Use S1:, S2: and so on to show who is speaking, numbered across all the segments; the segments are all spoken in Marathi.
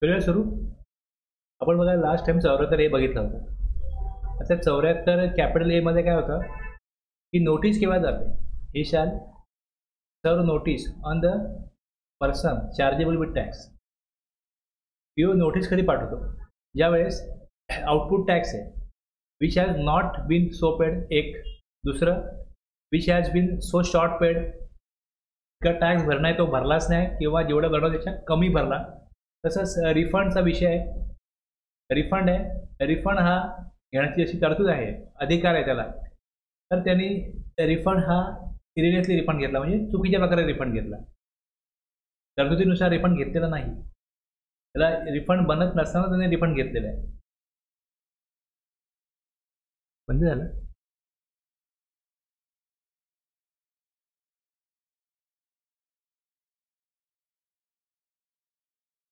S1: करूया सुरू. आपण बघा लास्ट टाइम 74 ए बघितलं होतं. आता 74 कॅपिटल ए मध्ये काय होतं की नोटीस केव्हा जाते, ही शॅल सर्व notice on the person chargeable with tax. PO notice कधी पाठवतो, ज्यावेळेस आउटपुट टॅक्स आहे which has not been so paid, एक. दुसरं which has been so short paid, का टॅक्स भरणा आहे तो भरलाच नाही किंवा जेवढं भरणं त्याच्या कमी भरला. तसंच रिफंडचा विषय आहे. रिफंड आहे, रिफंड हा घेण्याची अशी तरतूद आहे, अधिकार आहे त्याला. तर त्यांनी रिफंड हा इरिलियसली रिफंड घेतला, म्हणजे चुकीच्या प्रकारे रिफंड घेतला, तरतुदीनुसार रिफंड घेतलेला नाही. त्याला रिफंड बनत नसताना त्याने रिफंड घेतलेला आहे. बंद झालं.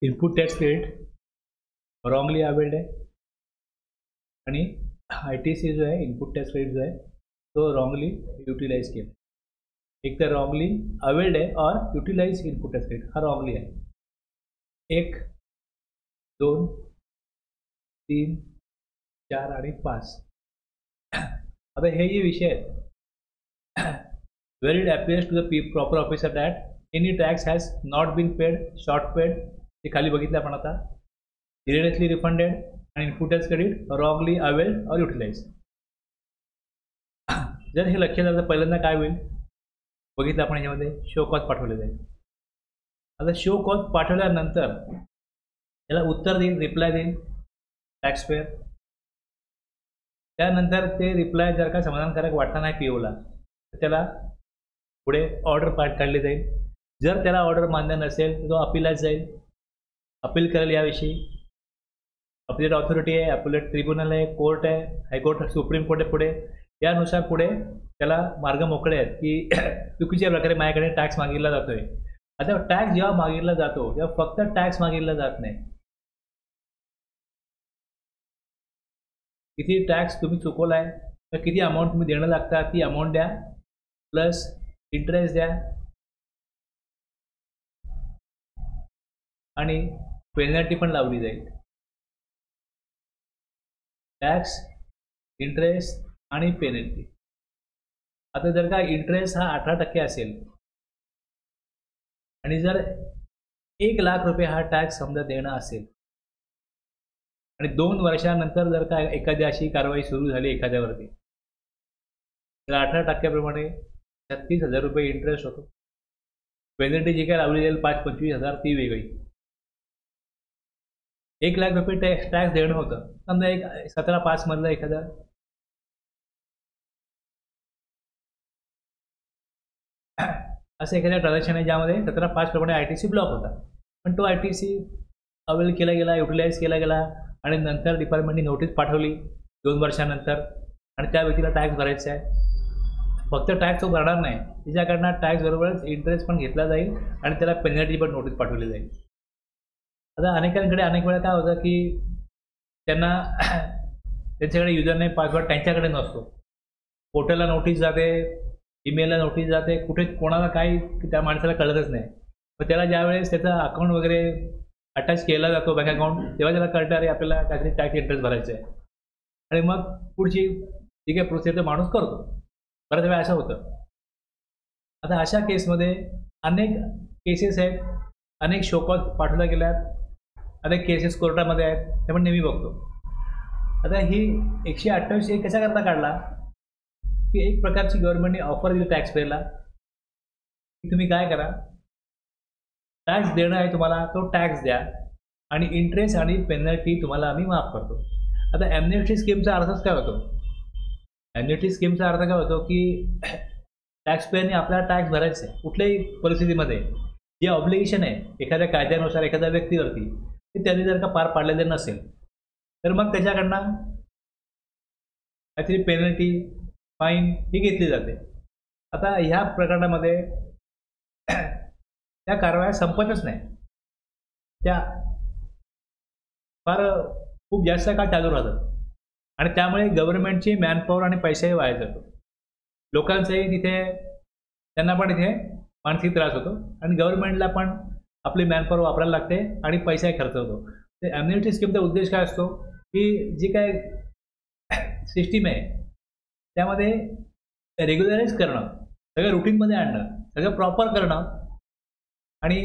S1: Input tax credit wrongly availed आहे आणि ITC जो आहे इनपुट टॅक्स क्रेडिट जो आहे तो रॉंगली युटिलाइज केला. एक तर रॉंगली अवेल्ड आहे और युटिलाइज इनपुट टॅक्स क्रेडिट हा रॉंगली आहे. 1, 2, 3, 4 आणि 5. आता हे जे विषय आहेत, where it appears to the proper officer that any tax has not been paid, short paid, ते खाली बघितलं आपण आता. इरिलियसली रिफंडेड आणि input tax credit wrongly availed or utilise. जर हे लक्षात आलं तर पहिल्यांदा काय होईल बघितलं आपण, याच्यामध्ये शो कॉज पाठवले जाईल. आता शो कॉज पाठवल्यानंतर त्याला उत्तर देईल, रिप्लाय देईल टॅक्स पेअर. त्यानंतर ते रिप्लाय जर का समाधानकारक वाटला नाही पीओला तर त्याला पुढे ऑर्डर काढली जाईल. जर त्याला ऑर्डर मान्य नसेल तर तो अपीलाच जाईल, अपील करेल याविषयी. अपीलेट ऑथॉरिटी आहे, अपीलेट ट्रिब्युनल आहे, कोर्ट आहे, हायकोर्ट, सुप्रीम कोर्ट आहे. पुढे यानुसार पुढे त्याला मार्ग मोकळे आहेत की चुकीच्या प्रकारे माझ्याकडे टॅक्स मागितला जातोय. आता टॅक्स जेव्हा मागितला जातो तेव्हा फक्त टॅक्स मागितला जात नाही, किती टॅक्स तुम्ही चुकवलाय तर किती अमाऊंट तुम्ही देणं लागतात ती अमाऊंट द्या, प्लस इंटरेस्ट द्या आणि पेनल्टी पण लावली जाईल. टॅक्स, इंटरेस्ट आणि पेनल्टी. आता जर का इंटरेस्ट हा 18% असेल आणि जर 1 लाख रुपये हा टॅक्स समजा देणं असेल आणि 2 वर्षानंतर जर का एखादी अशी कारवाई सुरू झाली एखाद्यावरती तर 18% 36,000 रुपये इंटरेस्ट होतो. पेनल्टी जी काय लावली जाईल 5-25,000 ती वेगळी. 1 लाख रुपये टॅक्स देणं होतं, समजा एक 17-5 मधला एखादा असं एखाद्या ट्रान्झॅक्शन आहे ज्यामध्ये 17-5 प्रमाणे ITC ब्लॉक होता, पण तो ITC अवेल केला गेला, युटिलाइज केला गेला आणि नंतर डिपार्टमेंटने नोटीस पाठवली 2 वर्षानंतर आणि त्या व्यक्तीला टॅक्स भरायचा आहे. फक्त टॅक्स तो भरणार नाही, तिच्याकडनं टॅक्स बरोबरच इंटरेस्ट पण घेतला जाईल आणि त्याला पेनल्टी पण नोटीस पाठवली जाईल. आता अनेकांकडे अनेक वेळा काय होतं की त्यांना त्यांच्याकडे युजरनेम पासवर्ड त्यांच्याकडे नसतो, पोर्टलला नोटीस जाते, ईमेलला नोटीस जाते, कुठे कोणाला काय त्या माणसाला कळतच नाही. मग त्याला ज्यावेळेस त्याचा अकाउंट वगैरे अटॅच केला जातो बँक अकाउंट तेव्हा त्याला कळतं अरे आपल्याला काहीतरी टॅक्स इंटरेस्ट भरायचं आहे आणि मग पुढची जी काही प्रोसेस माणूस करतो. बऱ्याच वेळा असं होतं. आता अशा केसमध्ये अनेक केसेस आहेत, अनेक शोकॉज पाठवल्या गेल्यात, अनेक केसेस कोर्टामध्ये आहेत, ते पण नेहमी बघतो. आता ही 128 कशाकरता काढला की एक प्रकारची गव्हर्नमेंटने ऑफर दिली टॅक्स पेअरला की तुम्ही काय करा, टॅक्स देणं आहे तुम्हाला तो टॅक्स द्या आणि इंटरेस्ट आणि पेनल्टी तुम्हाला आम्ही माफ करतो. आता ॲम्नेस्टी स्कीमचा अर्थच काय होतो, ॲम्नेस्टी स्कीमचा अर्थ काय होतो की टॅक्स पेअरने आपल्याला टॅक्स भरायचं आहे कुठल्याही परिस्थितीमध्ये. जे ऑब्लिगेशन आहे एखाद्या कायद्यानुसार एखाद्या व्यक्तीवरती ते त्यांनी जर का पार पाडलेलं नसेल तर मग त्याच्याकडनं काहीतरी पेनल्टी, फाईन ही घेतली जाते. आता ह्या प्रकरणामध्ये त्या कारवाया संपतच नाही, त्या फार खूप जास्त काळ चालू राहतात आणि त्यामुळे गव्हर्नमेंटची मॅनपॉवर आणि पैसाही वाया जातो. लोकांचाही तिथे त्यांना पण इथे मानसिक त्रास होतो आणि गव्हर्नमेंटला पण आपली मॅनपॉवर वापरायला लागते आणि पैसाही खर्च होतो. ते ॲम्युनिटी स्कीमचा उद्देश काय असतो की जी काय सिस्टीम आहे त्यामध्ये रेग्युलराईज करणं, सगळं रुटीनमध्ये आणणं, सगळं प्रॉपर करणं. आणि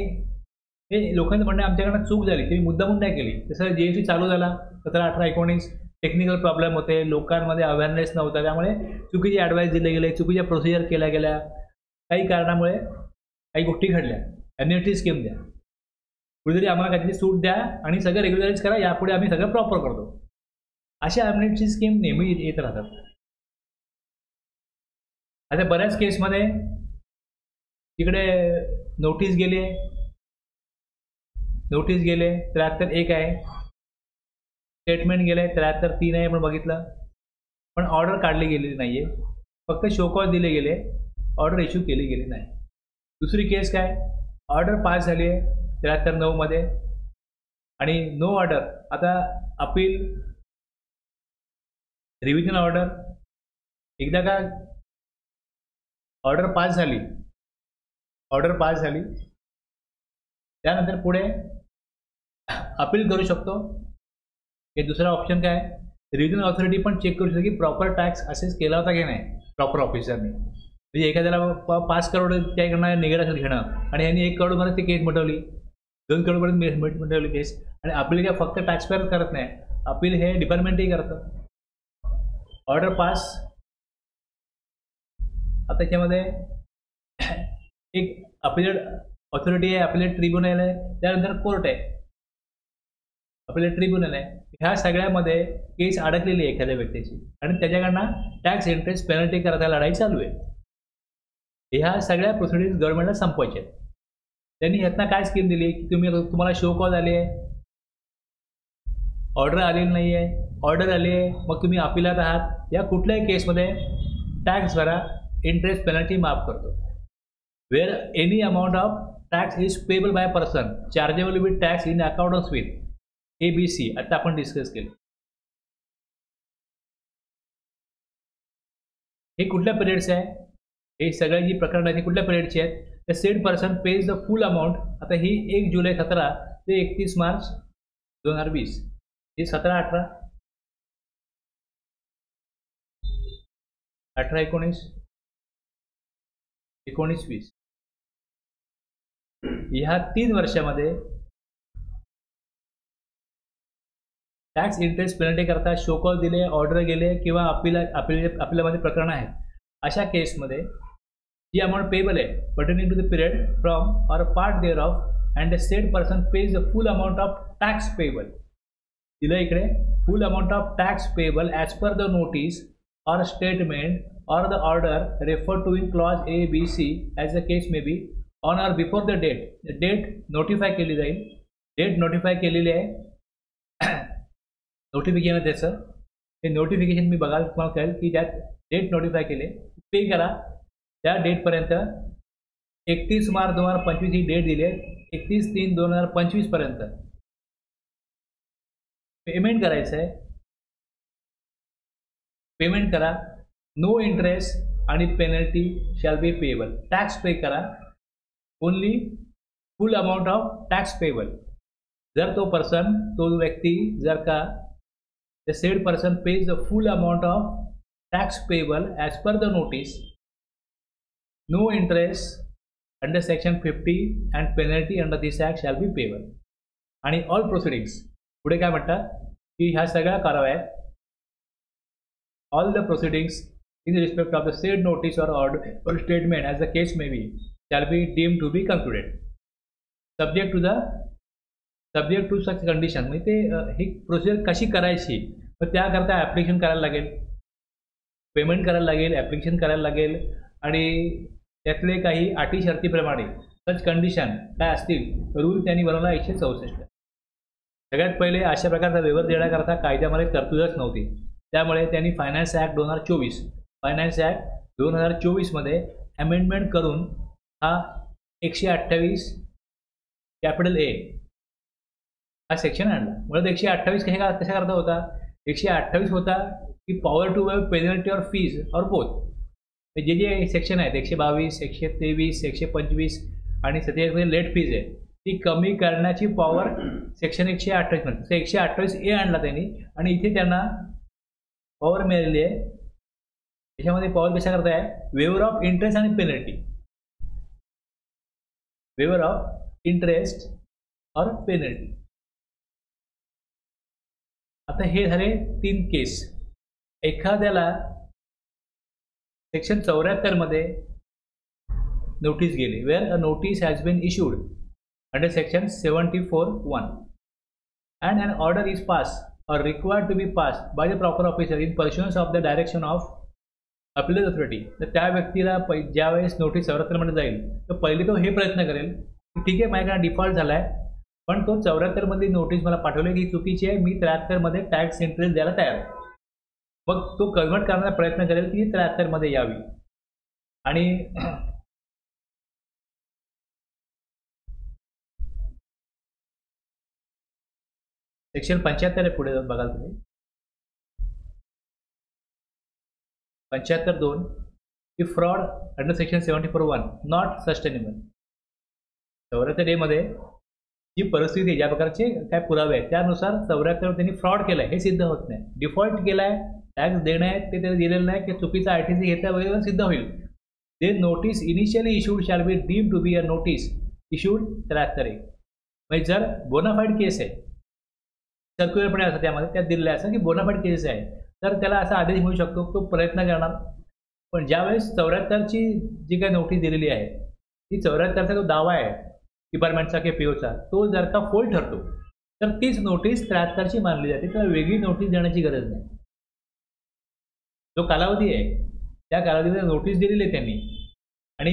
S1: हे लोकांचं म्हणणं आमच्याकडनं चूक झाली, तुम्ही मुद्दामून नाही केली. जसं GST चालू झाला 17, 18, 19 टेक्निकल प्रॉब्लेम होते, लोकांमध्ये अवेअरनेस नव्हता, त्यामुळे चुकीचे ॲडवाईस दिले गेले, चुकीच्या प्रोसिजर केल्या गेल्या, काही कारणामुळे काही गोष्टी घडल्या. ॲम्युनिटी स्कीम द्या, कुठेतरी आम्हाला काहीतरी सूट द्या आणि सगळं रेग्युलराईज करा, यापुढे आम्ही सगळं प्रॉपर करतो. अशा ॲम्युनिटी स्कीम नेहमी येत राहतात. आता बऱ्याच केसमध्ये तिकडे नोटीस गेले 73(1) आहे, स्टेटमेंट गेले 73(3) आहे, आपण बघितलं, पण ऑर्डर काढली गेलेली नाही आहे, फक्त शो कॉज दिले गेले, ऑर्डर इश्यू केली गेली नाही. दुसरी केस काय, ऑर्डर पास झाली आहे 73(9) मध्ये आणि नो ऑर्डर. आता अपील, रिव्हिजन ऑर्डर, एकदा का ऑर्डर पास झाली त्यानंतर पुढे अपील करू शकतो. हे दुसरा ऑप्शन काय, रिव्हिजन ऑथॉरिटी पण चेक करू शकते की प्रॉपर टॅक्स असेस केला होता की नाही प्रॉपर ऑफिसरने. म्हणजे एखाद्याला 5 करोड त्याकडनं निगेड घेणं आणि यांनी 1 करोडमध्ये ती केस मिटवली, 2 करोडपर्यंत मिटवली केस, आणि अपील काय फक्त टॅक्सपेअर करत नाही, अपील हे डिपार्टमेंटही करतं. ऑर्डर पास, आता त्याच्यामध्ये एक अपिलेट ऑथॉरिटी आहे, अपिलेट ट्रिब्युनल आहे, त्यानंतर कोर्ट आहे, अपिलेट ट्रिब्युनल आहे. ह्या सगळ्यामध्ये केस अडकलेली आहे एखाद्या व्यक्तीची आणि त्याच्याकडनं टॅक्स इंटरेस्ट पेनल्टी करायला लढाई चालू आहे. ह्या सगळ्या प्रोसिडिंग्स गव्हर्नमेंटला संपवायचे आहेत. त्यांनी ह्यातनं काय स्कीम दिली की तुम्हाला शो कॉज आली आहे, ऑर्डर आलेली नाही आहे, ऑर्डर आली आहे, मग तुम्ही अपिलात आहात, या कुठल्याही केसमध्ये टॅक्स भरा, इंटरेस्ट पेनल्टी माफ करतो. Where any amount of tax is payable by person chargeable with tax in accordance with ABC, आता आपण डिस्कस केलं. हे कुठल्या पिरियडचे आहे, हे सगळ्या जी प्रकरण आहेत कुठल्या पिरियडची आहेत. The said person pays the full amount. आता ही 1 जुलै 17 ते 31 मार्च 2020, ही 17, 18, 19, 19, 20 ह्या 3 वर्षामध्ये टॅक्स इंटरेस्ट पेनल्टी करता शो कॉज दिले, ऑर्डर गेले किंवा अपिलामध्ये प्रकरण आहेत. अशा केसमध्ये जी अमाऊंट पेबल आहे pertaining to the period from or part thereof and the said person pays the full amount of tax payable. दिलं इकडे full amount of tax payable as per the notice or statement or the order refer to in clause A, B, C as the case may B on or before the date. Date notify केली जाईल, डेट नोटिफाय केलेली आहे. नोटिफिकेशन आहे त्याचं, हे नोटिफिकेशन मी बघाल तुम्हाला कळेल की त्यात डेट नोटिफाय केले, पे करा. त्या डेटपर्यंत 31 मार्च 2025 ही डेट दिली आहे, 31/3/2025 पर्यंत पेमेंट करायचं आहे. पेमेंट करा, नो इंटरेस्ट आणि penalty shall be payable. Tax pay करा, only full amount of tax payable. जर तो व्यक्ती जर का the said person pays the full amount of tax payable as per the notice, no interest under section 50 and penalty under this act shall be payable. आणि all proceedings पुढे काय म्हणतात की ह्या सगळ्या कारवाया, all the proceedings in respect of the said notice or order or statement as the case may be shall be deemed to be concluded subject to such condition. म्हणजे ते ही प्रोसिजर कशी करायची, मग त्याकरता ॲप्लिकेशन करायला लागेल, पेमेंट करायला लागेल, ॲप्लिकेशन करायला लागेल आणि त्यातले काही अटी शर्तीप्रमाणे सच कंडिशन काय असतील रूल त्यांनी बनवला 164. सगळ्यात पहिले अशा प्रकारचा व्यवहार देण्याकरता कायद्यामध्ये तरतूदच नव्हती, त्यामुळे त्यांनी फायनान्स ॲक्ट 2024 मध्ये अमेंडमेंट करून हा 128 कॅपिटल A हा सेक्शन आणला. मुळात 128 कशा करता होता, 128 होता की पॉवर टू वेव पेनल्टी और फीज और बोथ. जे सेक्शन आहेत 122, 123, 125 आणि 77 लेट फीज आहे, ती कमी करण्याची पॉवर सेक्शन 128 म्हणतो. 128A आणला त्यांनी आणि इथे त्यांना पॉवर मिळालेली आहे. त्याच्यामध्ये पॉवर कशा करताय, वेवर ऑफ इंटरेस्ट आणि पेनल्टी, वेवर ऑफ इंटरेस्ट और पेनल्टी. आता हे झाले 3 केस. एखाद्याला सेक्शन 74 मध्ये नोटीस गेली, where a notice has been issued under section 74(1) and an order is passed or required to be passed by the proper officer in pursuance of the direction of appellate authority. तर त्या व्यक्तीला ज्यावेळेस नोटीस 74 मध्ये जाईल तर पहिले तो हे प्रयत्न करेल की ठीक आहे माझ्याकडे डिफॉल्ट झाला आहे, पण तो 74 मध्ये नोटीस मला पाठवली की चुकीची आहे, मी 73 मध्ये टॅक्स इंटरेस्ट द्यायला तयार आहे. मग तो कन्वर्ट करण्याचा प्रयत्न करेल की 73 मध्ये यावी. आणि सेक्शन 75 पुढे बघाल तुम्ही. 75(2) की fraud under section 74(1) not sustainable. 74 मध्ये जी परिस्थिती, ज्या प्रकारचे काय पुरावे आहेत त्यानुसार 74 त्यांनी फ्रॉड केलाय हे सिद्ध होत नाही. डिफॉल्ट केलाय, टॅक्स देणं आहे ते त्याने दिलेलं नाही की चुकीचा ITC घेतल्या वेळेवर सिद्ध होईल. The notice initially issued shall be deemed to be a notice issued 73. म्हणजे जर बोनाफाईड केस आहे, सर्क्युलरपणे असं त्यामध्ये त्यात दिलेलं आहे असं की बोनाफाईड केस आहे, तर त्याला असा आदेश मिळू शकतो, तो प्रयत्न करणार. पण ज्यावेळेस 74ची जी काही नोटीस दिलेली आहे ती 74चा जो दावा आहे डिपार्टमेंटचा किंवा POचा, तो जर का फोल ठरतो तर तीच नोटीस 73ची मानली जाते, तर वेगळी नोटीस देण्याची गरज नाही. जो कालावधी आहे त्या कालावधीमध्ये नोटीस दिलेली आहे त्यांनी, आणि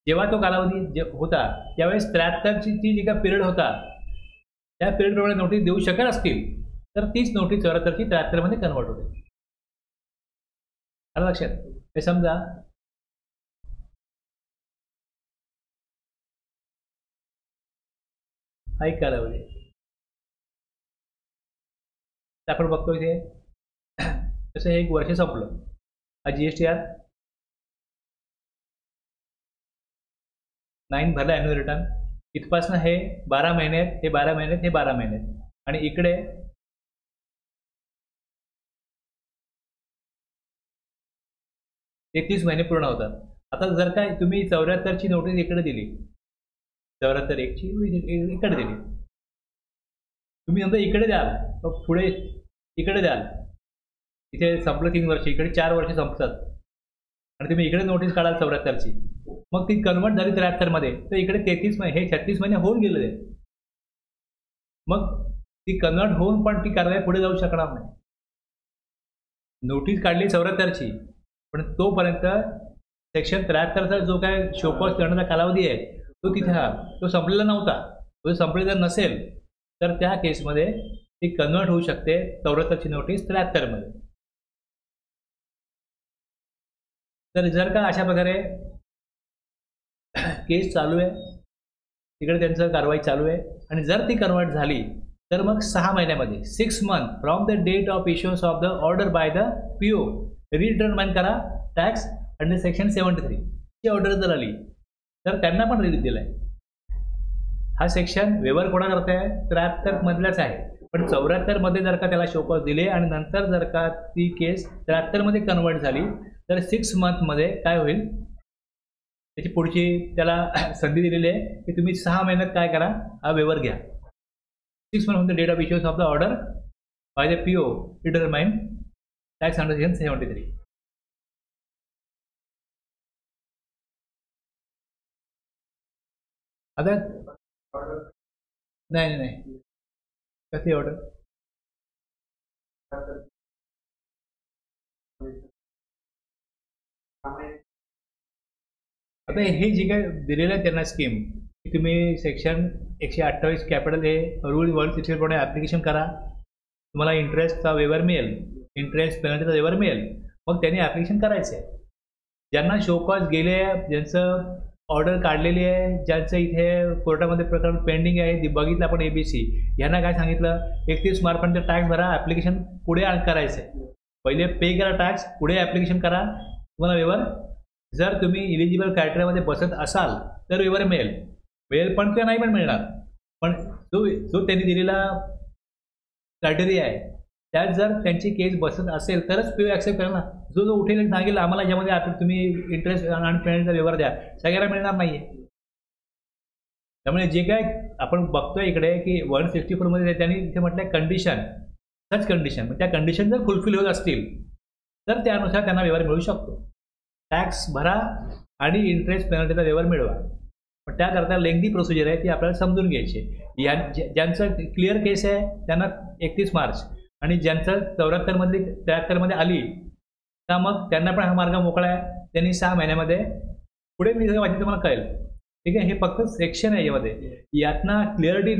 S1: जेव्हा तो कालावधी होता त्यावेळेस 73ची ती जी काही पिरियड होता त्या पिरियडप्रमाणे नोटीस देऊ शकत असतील तर तीच नोटीस 74ची 73 मध्ये कन्वर्ट होते. आलं लक्षात. हे समजा हा एक कालावधी आपण बघतो इथे तसं हे 1 वर्ष संपलं. हा GSTR 9 भरला ॲन्युअल रिटर्न. इथपासनं हे 12 महिने आहेत, हे 12 महिने आहेत, हे 12 महिने आहेत, आणि इकडे ते 30 महिने पूर्ण होतात. आता जर काय तुम्ही 74ची नोटीस इकडे दिली, 74(1)ची इकडे दिली, तुम्ही नंतर इकडे द्याल, पुढे इकडे द्याल, इथे संपलं 3 वर्ष, इकडे 4 वर्ष संपतात, आणि तुम्ही इकडे नोटीस काढाल 74ची, मग ती कन्वर्ट झाली 73 मध्ये, तर इकडे 33 महिने, हे 36 महिने होऊन गेलेले. मग ती कन्वर्ट होऊन पण ती कारवाई पुढे जाऊ शकणार नाही. नोटीस काढली 74ची, पण तोपर्यंत सेक्शन 73चा जो काय शोकॉज करण्याचा कालावधी आहे तो तिथे तो संपलेला नव्हता. तो संपलेला नसेल तर त्या केसमध्ये ती कन्वर्ट होऊ शकते 74ची नोटीस 73 मध्ये. तर जर का अशा प्रकारे केस चालू आहे, तिकडे त्यांचं कारवाई चालू आहे, आणि जर ती कन्वर्ट झाली तर मग 6 महिन्यामध्ये 6 month from the date of issuance of the order by the PO redetermine करा टॅक्स अंडर सेक्शन 73 ची ऑर्डर जर आली तर त्यांना पण रिलीज दिलाय. हा सेक्शन वेवर कोणा करताय, 73 मधलाच आहे, पण 74 मध्ये जर का त्याला शोकॉज दिले आणि नंतर जर का ती केस 73 मध्ये कन्वर्ट झाली तर 6 मंथ मध्ये काय होईल, त्याची पुढची त्याला संधी दिलेली आहे की तुम्ही 6 महिन्यात काय करा, हा वेवर घ्या. 6 month from the date of issuance of the order by the PO determine tax under section 73. आता नाही कसली ऑर्डर, आता हे जे काय दिलेलं आहे त्यांना स्कीम की तुम्ही सेक्शन 128 कॅपिटल हे रूल 160 प्रमाणे ॲप्लिकेशन करा, तुम्हाला इंटरेस्टचा वेवर मिळेल, इंटरेस्ट पेनल्टीचा वेवर मिळेल, मग त्यांनी ॲप्लिकेशन करायचं आहे. ज्यांना शोकॉज गेले, ज्यांचं ऑर्डर काढलेली आहे, ज्यांचं इथे कोर्टामध्ये प्रकरण पेंडिंग आहे, बघितलं आपण ABC, यांना काय सांगितलं 31 मार्चपर्यंत टॅक्स भरा, ॲप्लिकेशन पुढे करायचं आहे. पहिले पे करा टॅक्स, पुढे ॲप्लिकेशन करा, तुम्हाला वेवर, जर तुम्ही इलिजिबल क्रायटेरियामध्ये बसत असाल तर वेवर मिळेल. मिळेल पण किंवा नाही पण मिळणार, पण जो जो त्यांनी दिलेला क्रायटेरिया आहे त्यात जर त्यांची केस बसत असेल तरच पी ॲक्सेप्ट करा ना. जो जो उठेल सांगेल आम्हाला याच्यामध्ये आता तुम्ही इंटरेस्ट आणि पेमेंटचा व्यवहार द्या, सगळ्यांना मिळणार नाही आहे. त्यामुळे जे काय आपण बघतोय इकडे की 164मध्ये त्यांनी इथे म्हटलंय कंडिशन, सच कंडिशन, त्या कंडिशन जर फुलफिल होत असतील तर त्यानुसार त्यांना व्यवहार मिळू शकतो. टॅक्स भरा आणि इंटरेस्ट पेनल्टीचा व्यवहार मिळवा. पण त्याकरता लेंथी प्रोसिजर आहे ती आपल्याला समजून घ्यायची. ज्यांचं क्लिअर केस आहे त्यांना 31 मार्च आणि ज्यांचं 73मध्ये आली का मग त्यांना पण हा मार्ग मोकळा आहे. त्यांनी 6 महिन्यामध्ये पुढे मी वाचन तुम्हाला कळेल. ठीक आहे, हे फक्त सेक्शन आहे यामध्ये. यातना क्लिअरिटी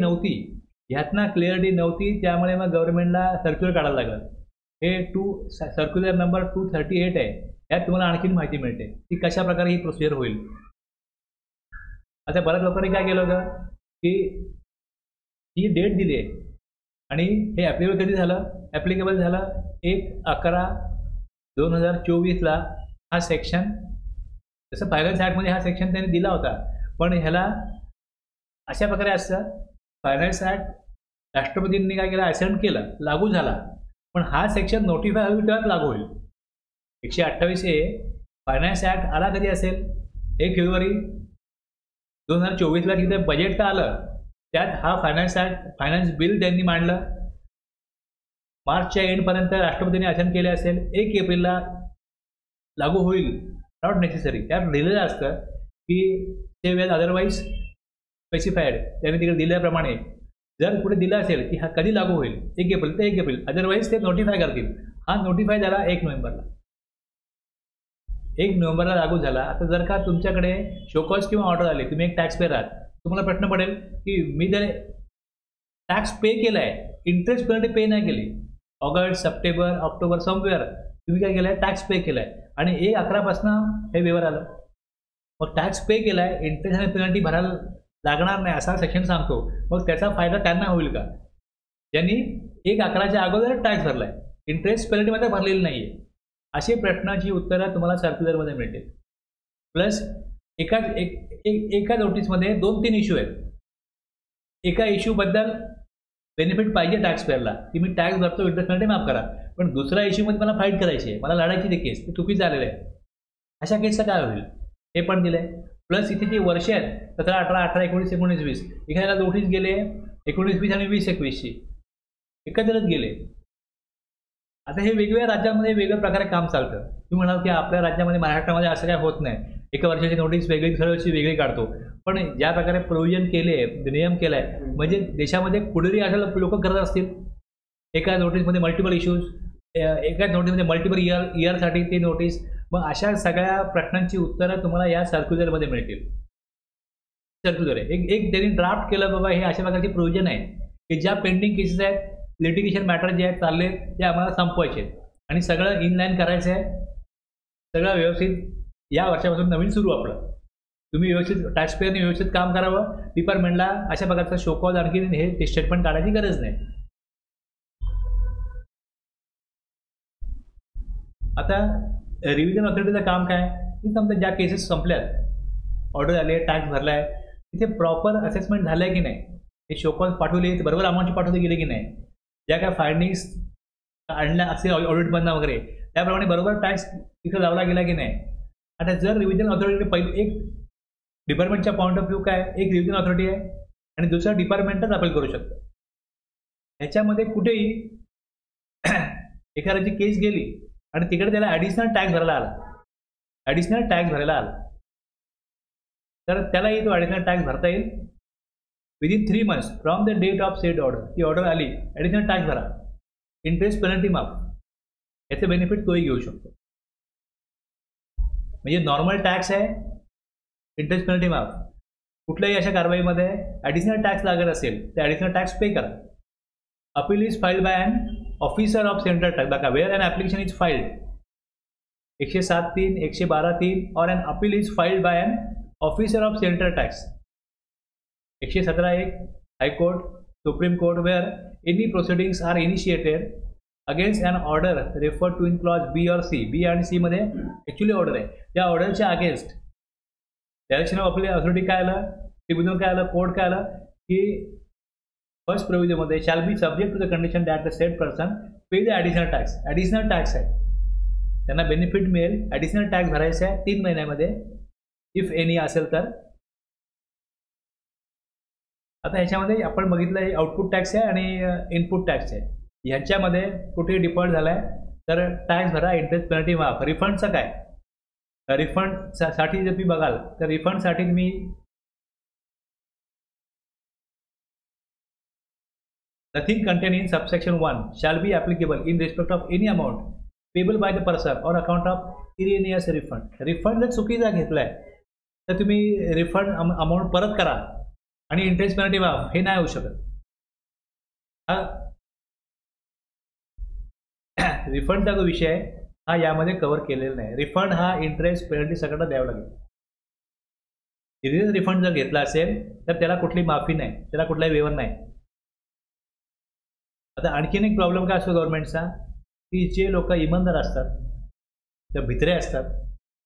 S1: नव्हती त्यामुळे मग गव्हर्नमेंटला सर्क्युलर काढायला लागलं. हे सर्क्युलर नंबर 238 आहे. यात तुम्हाला आणखी माहिती मिळते की कशा प्रकारे ही प्रोसिजर होईल. आता बऱ्याच लोकांनी काय केलं होतं की ही डेट दिली आहे आणि हे ॲप्लिकेबल झालं 1/11/2024 हा सेक्शन. जसं फायनान्स ॲक्टमध्ये हा सेक्शन त्यांनी दिला होता, पण ह्याला अशा प्रकारे असतं. फायनान्स ॲक्ट राष्ट्रपतींनी काय केलं, ॲसेंट केलं, लागू झाला, पण हा सेक्शन नोटिफाय होईल तेव्हाच लागू होईल. 128A फायनान्स ॲक्ट आला कधी असेल, 1 फेब्रुवारी 2024 तिथे बजेट तर आलं, त्यात हा फायनान्स बिल त्यांनी मांडलं. मार्चच्या एंडपर्यंत राष्ट्रपतींनी ॲसेंट केले असेल, 1 एप्रिलला लागू होईल, नॉट नेसेसरी. त्यात दिलेलं असतं की ते वेल अदरवाईज स्पेसिफाईड, त्यांनी तिकडे दिल्याप्रमाणे जर पुढे दिलं असेल की हा कधी लागू होईल 1 एप्रिल तर 1 एप्रिल, अदरवाईज ते नोटिफाय करतील. हा नोटिफाय झाला 1 नोव्हेंबरला लागू झाला. आता जर का तुमच्याकडे शोकॉज किंवा ऑर्डर आले, तुम्ही एक टॅक्स पेअर आहात, तुम्हाला प्रश्न पडेल की मी जर टॅक्स पे केला आहे, इंटरेस्ट पेनल्टी पे नाही केली, ऑगस्ट, सप्टेंबर, ऑक्टोबर समवेअर तुम्ही काय केलं आहे, टॅक्स पे केला आहे आणि 1/11 हे व्यवहार आलं. मग टॅक्स पे केला आहे, इंटरेस्ट आणि पेनल्टी भरायला लागणार नाही असा सेक्शन सांगतो. मग त्याचा फायदा त्यांना होईल का, ज्यांनी 1/11च्या अगोदर टॅक्स भरला आहे, इंटरेस्ट पेनल्टीमध्ये भरलेली नाही आहे. अशी प्रश्नाची उत्तरं तुम्हाला सर्क्युलरमध्ये मिळतील. प्लस एका नोटीसमध्ये 2-3 इश्यू आहेत. एका इश्यूबद्दल बेनिफिट पाहिजे टॅक्स पेअरला की मी टॅक्स भरतो, इंटरेस्ट पेनल्टी माफ करा, पण दुसऱ्या इश्यूमध्ये मला फाईट करायची आहे, मला लढायची ते केस, ते चुकीचं आलेलं आहे. अशा केसचं काय होईल हे पण दिलं आहे. प्लस इथे जी वर्ष आहेत 17, 18, 18, 19, 19, 20, एखाद्याला नोटीस गेले 19, 20 आणि 20, 21ची एकत्रच गेले. आता हे वेगवेगळ्या राज्यांमध्ये वेगवेगळ्या प्रकारे काम चालतं. तुम्ही म्हणाल की आपल्या राज्यामध्ये, महाराष्ट्रामध्ये असं काय होत नाही, एका वर्षाची नोटीस वेगळी, दुसऱ्या वर्षी वेगळी काढतो. पण ज्या प्रकारे प्रोव्हिजन केले, नियम केला आहे, म्हणजे देशामध्ये कुठेतरी अशा लोक करत असतील. एका नोटीसमध्ये मल्टिपल इश्यूज, एका नोटीसमध्ये मल्टिपल इयरसाठी ती नोटीस. मग अशा सगळ्या प्रश्नांची उत्तरं तुम्हाला या सर्क्युलरमध्ये मिळतील. सर्क्युलर आहे एक त्यांनी ड्राफ्ट केलं, बाबा हे अशा प्रकारची प्रोव्हिजन आहे की ज्या पेंडिंग केसेस आहेत, लिटिगेशन मॅटर जे आहेत चालले, ते आम्हाला संपवायचे आणि सगळं इनलाईन करायचं आहे. सगळं व्यवस्थित या वर्षापासून नवीन सुरू आपलं. तुम्ही व्यवस्थित टॅक्स पेअरने व्यवस्थित काम करावं. डिपार्टमेंटला अशा प्रकारचा शोकॉज आणखी हे स्टेटमेंट काढायची गरज नाही. आता रिव्हिजन ऑथॉरिटीचं काम काय की समजा ज्या केसेस संपल्यात, ऑर्डर आले, टॅक्स भरला आहे, तिथे प्रॉपर असेसमेंट झालं आहे की नाही, हे शोकॉज पाठवले, बरोबर अमाऊंटची पाठवली गेली की नाही, ज्या काय फायंडिंग्स आणल्या असेल ऑडिटमधनं वगैरे त्याप्रमाणे बरोबर टॅक्स तिथं लावला गेला की नाही. आता जर रिव्हिजन ऑथॉरिटी पहिले, एक डिपार्टमेंटच्या पॉईंट ऑफ व्ह्यू काय, एक रिव्हिजन ऑथॉरिटी आहे आणि दुसरा डिपार्टमेंटच अपील करू शकतं. ह्याच्यामध्ये कुठेही एखाद्याची केस गेली आणि तिकडे त्याला ॲडिशनल टॅक्स भरायला आला, तर त्यालाही तो ॲडिशनल टॅक्स भरता येईल. Within 3 months from the date of said order, ती ऑर्डर आली, ॲडिशनल टॅक्स भरा, इंटरेस्ट पेनल्टी माफ, याचे बेनिफिट तोही घेऊ शकतो. म्हणजे नॉर्मल टॅक्स आहे, इंटरेस्ट पेनल्टी माफ. कुठल्याही अशा कारवाईमध्ये ॲडिशनल टॅक्स लागत असेल तर ॲडिशनल टॅक्स पे करा. Appeal is filed by an officer of central tax, बघा, where an application is filed 107(3), 112(3 or an appeal is filed by an officer of central tax 117(1) high court, supreme court, where any proceedings are initiated against an order refer to in clause B or C. बी आणि सी मध्ये ॲक्च्युली ऑर्डर आहे, त्या ऑर्डरच्या against direction of appeal authority काय आलं, ट्रिब्युनल काय आलं, कोर्ट काय आलं की फर्स्ट प्रोव्हिजनमध्ये shall be subject to the condition that the said person pay the additional tax. Additional tax आहे, त्यांना बेनिफिट मिळेल, ॲडिशनल टॅक्स भरायचा आहे 3 महिन्यामध्ये इफ एनी असेल तर. आता ह्याच्यामध्ये आपण बघितलं आहे आउटपुट टॅक्स आहे आणि इनपुट टॅक्स आहे. ह्याच्यामध्ये कुठे डिफॉल्ट झाला आहे तर टॅक्स भरा, इंटरेस्ट पेनल्टी माफ. रिफंडचं काय, रिफंडसाठी जर तुम्ही बघाल तर रिफंडसाठी तुम्ही nothing contain in subsection 1 shall be applicable in respect of any amount payable by the person or account of erroneous refund. Refund जर चुकीचा घेतला आहे तर तुम्ही रिफंड अमाऊंट परत करा आणि इंटरेस्ट पेनल्टी माफ, हे नाही होऊ शकत. हा रिफंडचा जो विषय आहे हा यामध्ये कव्हर केलेला नाही. रिफंड हा इंटरेस्ट पेनल्टी सगळं द्यावं लागेल. इरेनियस रिफंड जर घेतला असेल तर त्याला कुठली माफी नाही, त्याला कुठलाही वेवर नाही. आता आणखीन एक प्रॉब्लेम काय असतो गव्हर्नमेंटचा की जे लोक इमानदार असतात, ते भित्रे असतात,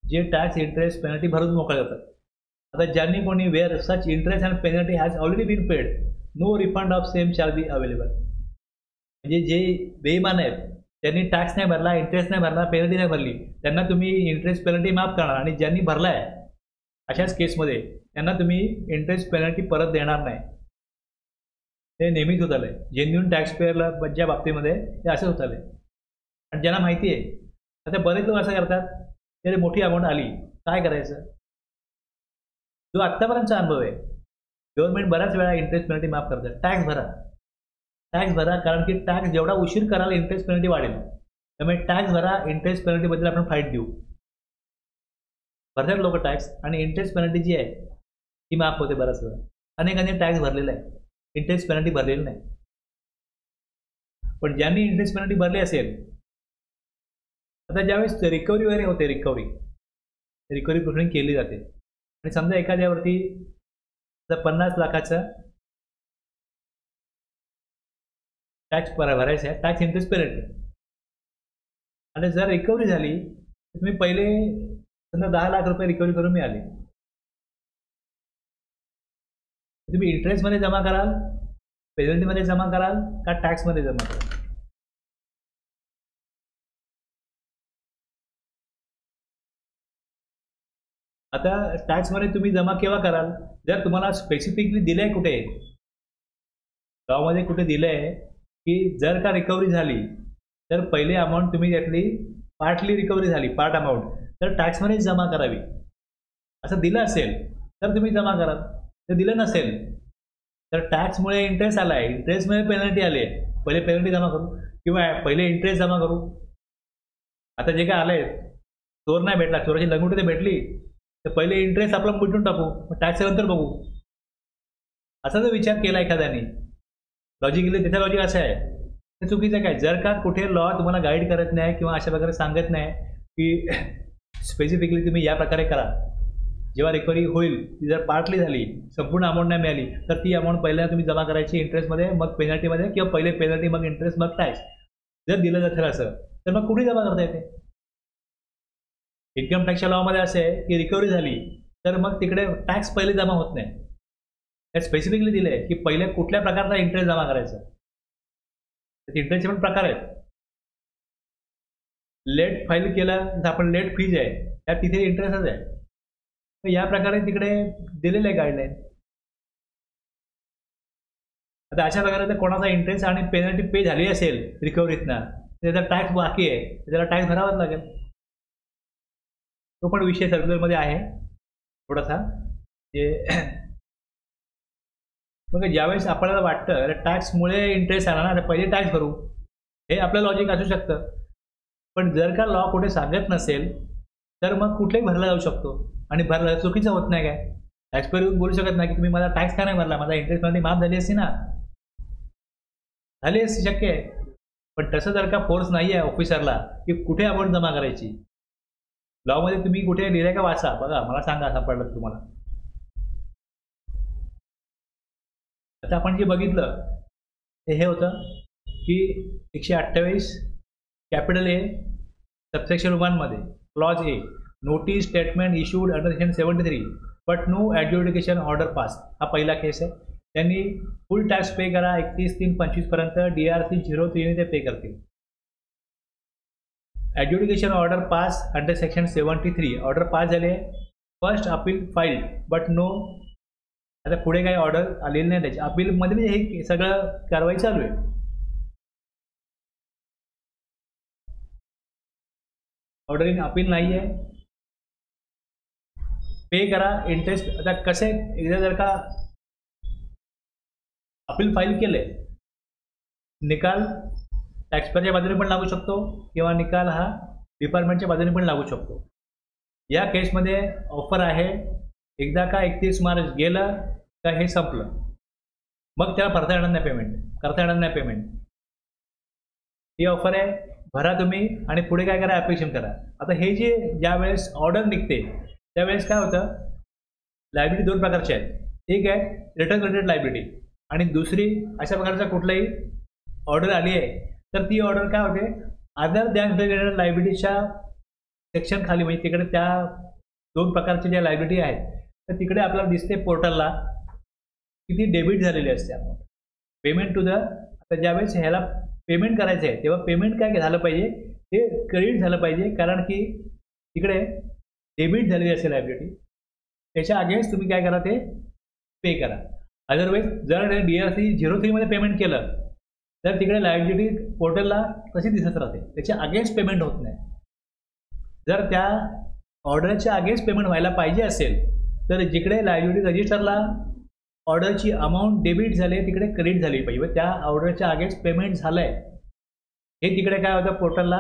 S1: जे टॅक्स इंटरेस्ट पेनल्टी भरून मोकळे होतात. आता ज्यांनी कोणी where such interest and penalty has already been paid no refund of same shall be available. म्हणजे जे बेईमान आहेत त्यांनी टॅक्स नाही भरला, इंटरेस्ट नाही भरला, पेनल्टी नाही भरली, त्यांना तुम्ही इंटरेस्ट पेनल्टी माफ करणार आणि ज्यांनी भरला आहे अशाच केसमध्ये त्यांना तुम्ही इंटरेस्ट पेनल्टी परत देणार नाही. ते नेहमीच होत आलं आहे जेन्युन टॅक्सपेअरला ज्या बाबतीमध्ये ते असंच होत आलं आहे. आणि ज्यांना माहिती आहे, आता बरेच लोक असं करतात त्याने मोठी अमाऊंट आली काय करायचं. जो आत्तापर्यंतचा अनुभव आहे, गव्हर्नमेंट बऱ्याच वेळा इंटरेस्ट पेनल्टी माफ करतात. टॅक्स भरा, टॅक्स भरा, कारण की टॅक्स जेवढा उशीर कराल इंटरेस्ट पेनल्टी वाढेल. त्यामुळे टॅक्स भरा, इंटरेस्ट पेनल्टीबद्दल आपण फाईट देऊ. भरतात लोक टॅक्स आणि इंटरेस्ट पेनल्टी जी आहे ती माफ होते बऱ्याच वेळा. अनेकांनी टॅक्स भरलेला आहे, इंटरेस्ट पेनल्टी भरलेली नाही. पण ज्यांनी इंटरेस्ट पेनल्टी भरली असेल, आता ज्यावेळेस रिकव्हरी वगैरे होते, रिकव्हरी प्रोसिडिंग केली जाते आणि समजा एखाद्यावरती 50 लाखाचा टॅक्स भरायचा आहे, टॅक्स इंटरेस्ट पेनल्टी, आणि जर रिकव्हरी झाली तर तुम्ही पहिले समजा 10 लाख रुपये रिकव्हरी करून मिळाले, तुम्ही इंटरेस्टमध्ये जमा कराल, पेनल्टीमध्ये जमा कराल का टॅक्समध्ये जमा कराल. आता टॅक्समध्ये तुम्ही जमा केव्हा कराल, जर तुम्हाला स्पेसिफिकली दिलं आहे, कुठे गावामध्ये कुठे दिलं आहे की जर का रिकव्हरी झाली तर पहिले अमाऊंट तुम्ही त्यातली पार्टली रिकव्हरी झाली, पार्ट अमाऊंट, तर टॅक्समध्येच जमा करावी असं दिलं असेल तर तुम्ही जमा कराल. जर दिलं नसेल तर टॅक्समुळे इंटरेस्ट आला आहे, इंटरेस्टमुळे पेनल्टी आली आहे, पहिले पेनल्टी जमा करू किंवा पहिले इंटरेस्ट जमा करू. आता जे काय आलं आहे, चोर नाही भेटला, चोराची लंगोटी ते भेटली तर पहिले इंटरेस्ट आपला मिटून टाकू, मग टॅक्स नंतर बघू, असा जर विचार केला एखाद्याने लॉजिकली, त्याचा लॉजिक असं आहे ते चुकीचं. काय जर का कुठे लॉ तुम्हाला गाईड करत नाही किंवा अशा प्रकारे सांगत नाही की स्पेसिफिकली तुम्ही या प्रकारे करा, जेव्हा रिकव्हरी होईल ती जर पार्टली झाली, संपूर्ण अमाऊंट नाही मिळाली, तर ती अमाऊंट पहिल्यांदा तुम्ही जमा करायची इंटरेस्टमध्ये, मग पेनल्टीमध्ये, किंवा पहिले पेनल्टी मग इंटरेस्ट मग टॅक्स. जर दिलं जातं असं तर मग कुठे जमा करता येते. इन्कम टॅक्सच्या लॉमध्ये असं आहे की रिकव्हरी झाली तर मग तिकडे टॅक्स पहिले जमा होत नाही. त्यात स्पेसिफिकली दिलं आहे की पहिले कुठल्या प्रकारचा इंटरेस्ट जमा करायचा. इंटरेस्टचे पण प्रकार आहेत. लेट फाईल केला तर आपण लेट फीज आहे त्यात तिथे इंटरेस्टच आहे. तर या प्रकारे तिकडे दिलेलं आहे गाईडलाईन. आता अशा प्रकारे जर कोणाचा इंटरेस्ट आणि पेनल्टी पे झाली असेल रिकव्हरीतनं, त्याचा टॅक्स बाकी आहे, त्याला टॅक्स भरावाच लागेल. तो पण विषय सर्क्युलरमध्ये आहे थोडासा. जे मग ज्यावेळेस आपल्याला वाटतं टॅक्समुळे इंटरेस्ट आला ना, तर पहिले टॅक्स भरू, हे आपलं लॉजिक असू शकतं. पण जर का लॉ कुठे सांगत नसेल तर मग कुठेही भरला जाऊ शकतो आणि भरला चुकीचं होत नाही. काय टॅक्सपेअर येऊन बोलू शकत नाही की तुम्ही माझा टॅक्स का नाही भरला, माझा इंटरेस्ट मध्ये माफ झाली असती ना, झाली असती, शक्य आहे. पण तसं जर का फोर्स नाही आहे ऑफिसरला की कुठे अमाऊंट जमा करायची, लॉमध्ये तुम्ही कुठे लिहिलंय का, वाचा, बघा, मला सांगा सापडलं तुम्हाला. आता आपण जे बघितलं ते हे होतं की 128 कॅपिटल ए सबसेक्शन 1 मध्ये clause A, notice statement issued under section 73 but no adjudication order pass, हा पहिला केस आहे. त्यांनी फुल टॅक्स पे करा 31/3/25 पर्यंत, DRC 03 ते पे करतील. Adjudication order pass under section 73, order pass झाले, first appeal filed but no, आता पुढे काही ऑर्डर आलेली नाही त्याची, अपीलमध्ये हे सगळं कारवाई चालू आहे. ऑर्डर इन अपील नाही आहे, पे करा इंटरेस्ट. आता कसे, एकदा जर का अपील फाईल केले, निकाल टॅक्सपेअरच्या बाजूने पण लागू शकतो किंवा निकाल हा डिपार्टमेंटच्या बाजूने पण लागू शकतो. या केसमध्ये ऑफर आहे, एकदा का 31 मार्च गेलं का हे संपलं, मग त्याला भरता येणार नाही पेमेंट, करता येणार नाही पेमेंट. ही ऑफर आहे, भरा तुम्ही आणि पुढे काय करा, ॲप्लिकेशन करा. आता हे जे ज्या वेळेस ऑर्डर निघते त्यावेळेस काय होतं, लायबिलिटी दोन प्रकारच्या आहेत. एक आहे रिटर्न रिलेटेड लायबिलिटी आणि दुसरी अशा प्रकारचा कुठलाही ऑर्डर आली आहे तर ती ऑर्डर काय होते, अदर दॅन रिलेटेड लायबिलिटीच्या सेक्शन खाली, म्हणजे तिकडे त्या दोन प्रकारच्या ज्या लायबिलिटी आहेत तर तिकडे आपल्याला दिसते पोर्टलला किती डेबिट झालेली असते अमाऊंट, पेमेंट टू द. आता ज्यावेळेस ह्याला पेमेंट करायचं आहे तेव्हा पेमेंट काय झालं पाहिजे, ते क्रेडिट झालं पाहिजे, कारण की तिकडे डेबिट झालेली असेल लायबिलिटी, त्याच्या अगेन्स्ट तुम्ही काय करा, ते पे करा. अदरवाईज जर DRC 03 मध्ये पेमेंट केलं तर तिकडे लायबिलिटी पोर्टलला कशी दिसत राहते, त्याच्या अगेन्स्ट पेमेंट होत नाही. जर त्या ऑर्डरच्या अगेन्स्ट पेमेंट व्हायला पाहिजे असेल तर जिकडे लायबिलिटी रजिस्टरला ऑर्डरची अमाऊंट डेबिट झाली तिकडे क्रेडिट झाली पाहिजे, व त्या ऑर्डरच्या अगेन्स्ट पेमेंट झालं आहे हे तिकडे काय होतं, पोर्टलला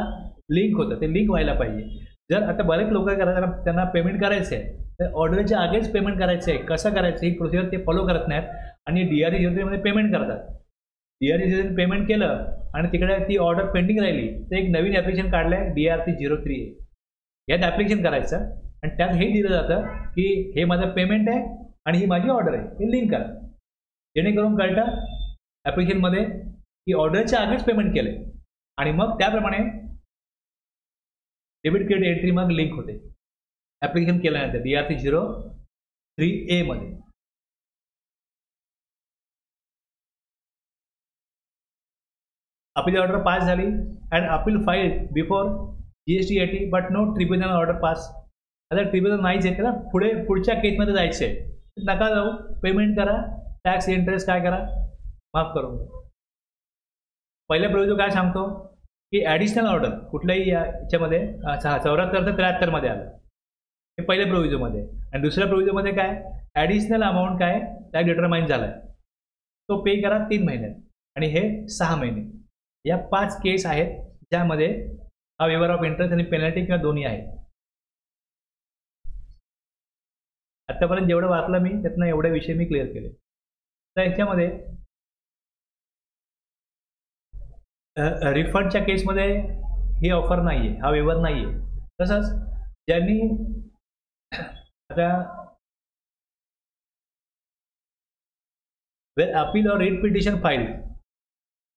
S1: लिंक होतं, ते लिंक व्हायला पाहिजे. जर आता बरेच लोक करायचं, त्यांना पेमेंट करायचं आहे तर ऑर्डरच्या अगेन्स्ट पेमेंट करायचं आहे, कसं करायचं ही प्रोसिजर ते फॉलो करत नाहीत आणि DRC 03 मध्ये पेमेंट करतात. DRC 03 पेमेंट केलं आणि तिकडे ती ऑर्डर पेंडिंग राहिली तर एक नवीन ॲप्लिकेशन काढलं आहे DRC 03A, यात ॲप्लिकेशन करायचं आणि त्यात हे दिलं जातं की हे माझं पेमेंट आहे आणि ही माझी ऑर्डर आहे, हे लिंक करा, जेणेकरून कळतं ॲप्लिकेशनमध्ये की ऑर्डरच्या अगेन्स्ट पेमेंट केलं आहे आणि मग त्याप्रमाणे डेबिट क्रेडिट एंट्री मग लिंक होते ॲप्लिकेशन केल्यानंतर DRC 03A मध्ये. अपील ऑर्डर पास झाली and appeal filed before GST 80 but no tribunal order pass. आता ट्रिब्युनल नाहीच आहे, त्याला पुढच्या केसमध्ये जायचं आहे, नका जाऊ, पेमेंट करा, टॅक्स इंटरेस्ट काय करा, माफ करून. पहिल्या प्रोविजन काय सांगतो की ॲडिशनल ऑर्डर कुठल्याही याच्यामध्ये 74 ते 73 मध्ये आलं, हे पहिल्या प्रोविजनमध्ये. आणि दुसऱ्या प्रोविजनमध्ये काय, ॲडिशनल अमाऊंट काय त्या डिटरमाइन झाला आहे, तो पे करा 3 महिन्यात आणि हे 6 महिने. या 5 केस आहेत ज्यामध्ये हा वेवर ऑफ इंटरेस्ट आणि पेनल्टी किंवा दोन्ही आहेत. आत्तापर्यंत जेवढं वाचलं मी त्यातनं एवढे विषय मी क्लिअर केले. तर याच्यामध्ये रिफंडच्या केसमध्ये ही ऑफर नाही आहे, हा वेवर नाही आहे. तसंच ज्यांनी आता where appeal or writ petition file,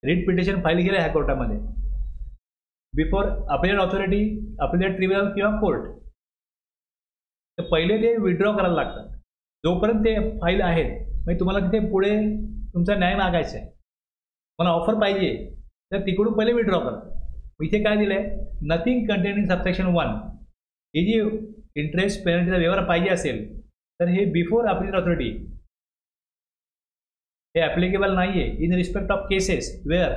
S1: writ petition file केलं हायकोर्टामध्ये before appellate authority, appellate tribunal किंवा कोर्ट, तर पहिले ते विड्रॉ करायला लागतात. जोपर्यंत ते फाईल आहेत म्हणजे तुम्हाला तिथे पुढे तुमचा न्याय मागायचा आहे, मला ऑफर पाहिजे तर तिकडून पहिले विड्रॉ करा. इथे काय दिलं आहे, नथिंग कंटेनिंग सबसेक्शन 1, ही जी इंटरेस्ट पेनल्टीचा व्यवहार पाहिजे असेल तर हे बिफोर अपिलेट ऑथॉरिटी हे ॲप्लिकेबल नाही आहे in respect of cases where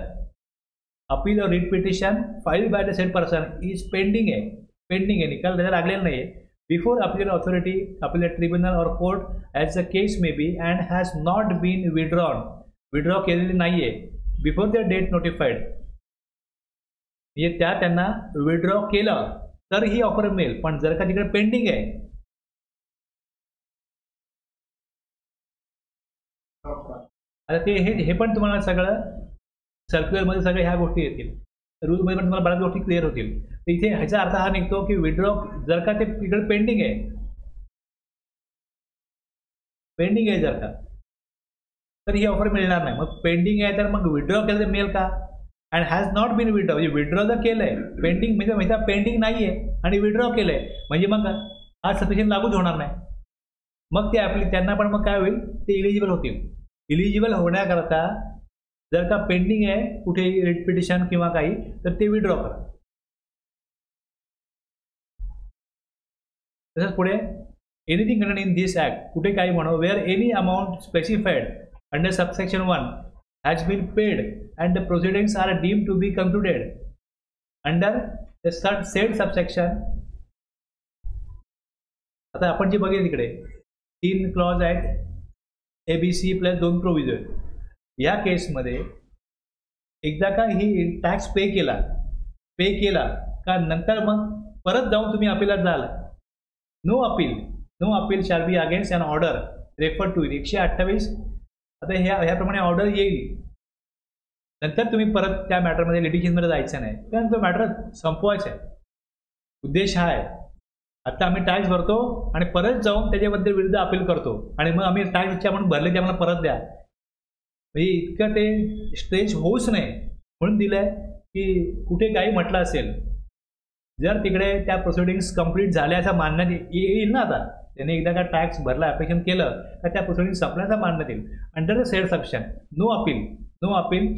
S1: appeal or writ petition filed by the said person is pending आहे, पेंडिंग आहे, निकाल त्याचा लागलेला नाही आहे. Before appellate authority, appellate tribunal or court as the case may be and has not been withdrawn, withdraw केलेली नाही आहे बिफोर द डेट नोटिफाईड, म्हणजे त्यांना विड्रॉ केलं तर ही ऑफर मिळेल. पण जर का तिकडे पेंडिंग आहे, आता ते हे पण तुम्हाला सगळं सर्क्युलरमध्ये सगळ्या ह्या गोष्टी येतील, रूलमध्ये पण तुम्हाला बऱ्याच गोष्टी क्लिअर होतील. तर इथे ह्याचा अर्थ हा निघतो की विड्रॉ जर का ते तिकडे पेंडिंग आहे, पेंडिंग आहे जर का, तर ही ऑफर मिळणार नाही. मग पेंडिंग आहे तर मग विड्रॉ केलं तर मिळेल का, and has not been withdraw, म्हणजे विड्रॉ जर केलं आहे, पेंडिंग म्हणजे पेंडिंग नाही आहे आणि विड्रॉ केलं आहे म्हणजे मग हा सफिशियंट लागूच होणार नाही. मग ते त्यांना पण मग काय होईल, ते इलिजिबल होतील. इलिजिबल होण्याकरता जर का पेंडिंग आहे कुठे रिट पिटिशन किंवा काही, तर ते विड्रॉ करा. तसंच पुढे anything contain in this act, कुठे काही म्हणू, where any amount specified under subsection 1 has been paid and the proceedings are deemed to be concluded under the said subsection. आता आपण जे बघेल तिकडे 3 क्लॉज आहेत, ABC प्लस 2 प्रोव्हिजन. या केसमध्ये एकदा का ही टॅक्स पे केला का नंतर मग परत जाऊन तुम्ही अपिलात जाल, no appeal shall be against an order refer to 128. आता ह्याप्रमाणे ऑर्डर येईल, नंतर तुम्ही परत त्या मॅटरमध्ये लिटिगेशनमध्ये जायचं नाही, कारण तो मॅटर संपवायचा आहे. उद्देश हा आहे, आता आम्ही टॅक्स भरतो आणि परत जाऊन त्याच्याबद्दल विरुद्ध अपील करतो आणि मग आम्ही टॅक्स आपण भरले ते आम्हाला परत द्या. म्हणजे इतकं ते स्ट्रेच होऊच नाही म्हणून दिलं आहे की कुठे काही म्हटलं असेल, जर तिकडे त्या प्रोसिडिंग्स कंप्लीट झाल्याचा मानण्यात येईल ना, आता त्यांनी एकदा का टॅक्स भरला ॲप्लिकेशन केलं तर त्या प्रोसिडिंग संपल्याचा मानण्यात येईल. Under the said section no appeal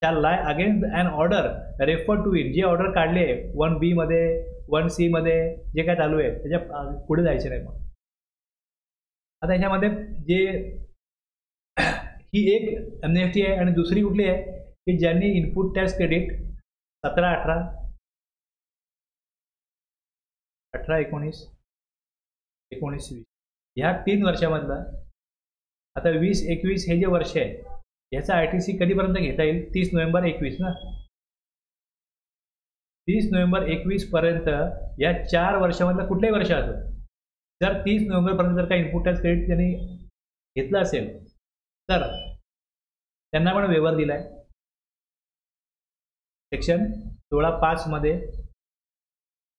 S1: shall lie against an order refer to in. जे ऑर्डर काढले 1B मध्ये 1C मध्ये जे काय चालू आहे त्याच्या पुढे जायचे नाही. मग आता याच्यामध्ये जे ही एक एमनेस्टी आहे आणि दुसरी कुठली आहे की ज्यांनी इनपुट टॅक्स क्रेडिट 17, 18, 19, 20 ह्या 3 वर्षामधलं, आता 20-21 हे जे वर्ष आहे याचा ITC कधीपर्यंत घेता येईल, 30 नोव्हेंबर 21 ना. 30 नोव्हेंबर 21 पर्यंत या 4 वर्षामधलं कुठल्याही वर्ष असो, जर 30 नोव्हेंबरपर्यंत जर का इनपुट टॅक्स क्रेडिट त्यांनी घेतलं असेल तर त्यांना पण वेवर दिला आहे सेक्शन 16(5) मध्ये.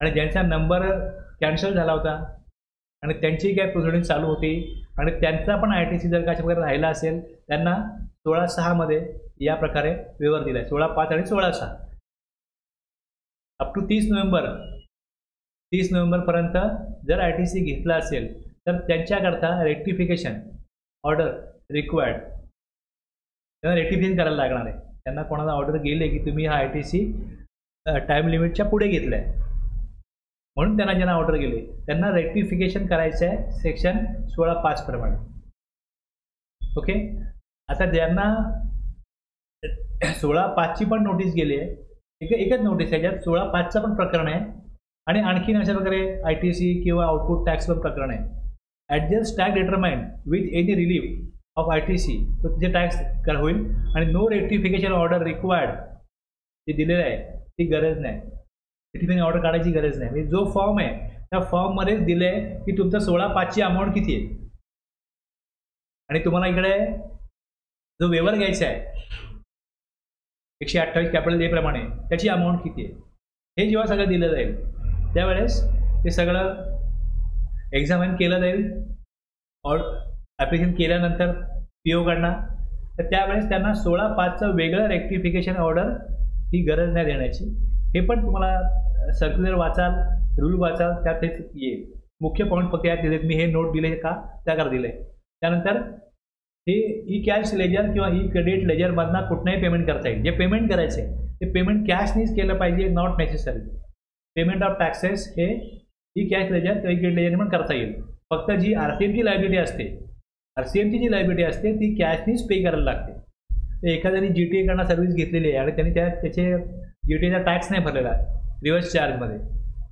S1: आणि ज्यांचा नंबर कॅन्सल झाला होता आणि त्यांची काय प्रोसिडिंग चालू होती आणि त्यांचा पण ITC जर का अशा प्रकारे राहिला असेल त्यांना 16(6) मध्ये या प्रकारे वेवर दिला आहे. 16(5) आणि 16(6) अप टू 30 नोव्हेंबरपर्यंत जर ITC घेतला असेल तर त्यांच्याकरता रेक्टिफिकेशन ऑर्डर रिक्वायर्ड, त्यांना रेक्टिफिकेशन करायला लागणार आहे. त्यांना कोणाला ऑर्डर गेले की तुम्ही हा ITC टाईम लिमिटच्या पुढे घेतला आहे म्हणून ज्यांना ऑर्डर गेले त्यांना रेक्टिफिकेशन करायचं आहे सेक्शन 16(5) प्रमाणे. ओके. आता ज्यांना 16(5) पण नोटीस गेली आहे, एकच नोटीस आहे ज्यात 16(5) पण प्रकरण आहे आणि आणखीन अशा प्रकारे ITC किंवा आउटपुट टॅक्स पण प्रकरण आहे. Adjust tax determined with any relief of ITC, तर तिथे टॅक्स होईल आणि नो रेक्टिफिकेशन ऑर्डर रिक्वायर्ड जे दिलेलं आहे ती गरज नाही, रेक्टिफिकेशन ऑर्डर काढायची गरज नाही. म्हणजे जो फॉर्म आहे त्या फॉर्ममध्येच दिलं आहे की तुमचं 16(5) ची अमाऊंट किती आहे आणि तुम्हाला इकडे जो वेवर घ्यायचा आहे 128 कॅपिटल ए प्रमाणे त्याची अमाऊंट किती आहे हे जेव्हा सगळं दिलं जाईल त्यावेळेस ते सगळं एक्झामिन केलं जाईल. और ॲप्लिकेशन केल्यानंतर PO काढणार, तर त्यावेळेस त्यांना 16(5)चं वेगळं रेक्टिफिकेशन ऑर्डर ही गरज नाही देण्याची. हे पण तुम्हाला सर्क्युलर वाचाल, रूल वाचाल, त्यात येईल. मुख्य पॉईंट फक्त यात दिलेत. मी हे नोट दिले का त्याकर दिले. त्यानंतर हे ई कॅश लेजर किंवा ई क्रेडिट लेजरमधनं कुठलाही पेमेंट करता येईल. जे पेमेंट करायचं आहे ते पेमेंट कॅशनीच केलं पाहिजे, not necessary. Payment of taxes हे ई कॅश लेजर किंवा ई क्रेडिट लेजर पण करता येईल. फक्त जी RCMची लायबिलिटी असते, RCMची जी लायबिलिटी असते ती कॅशनीच पे करायला लागते. तर एखाद्याने GTA कडनं सर्व्हिस घेतलेली आहे आणि त्यांनी त्याचे GTAचा टॅक्स नाही भरलेला रिव्हर्स चार्जमध्ये,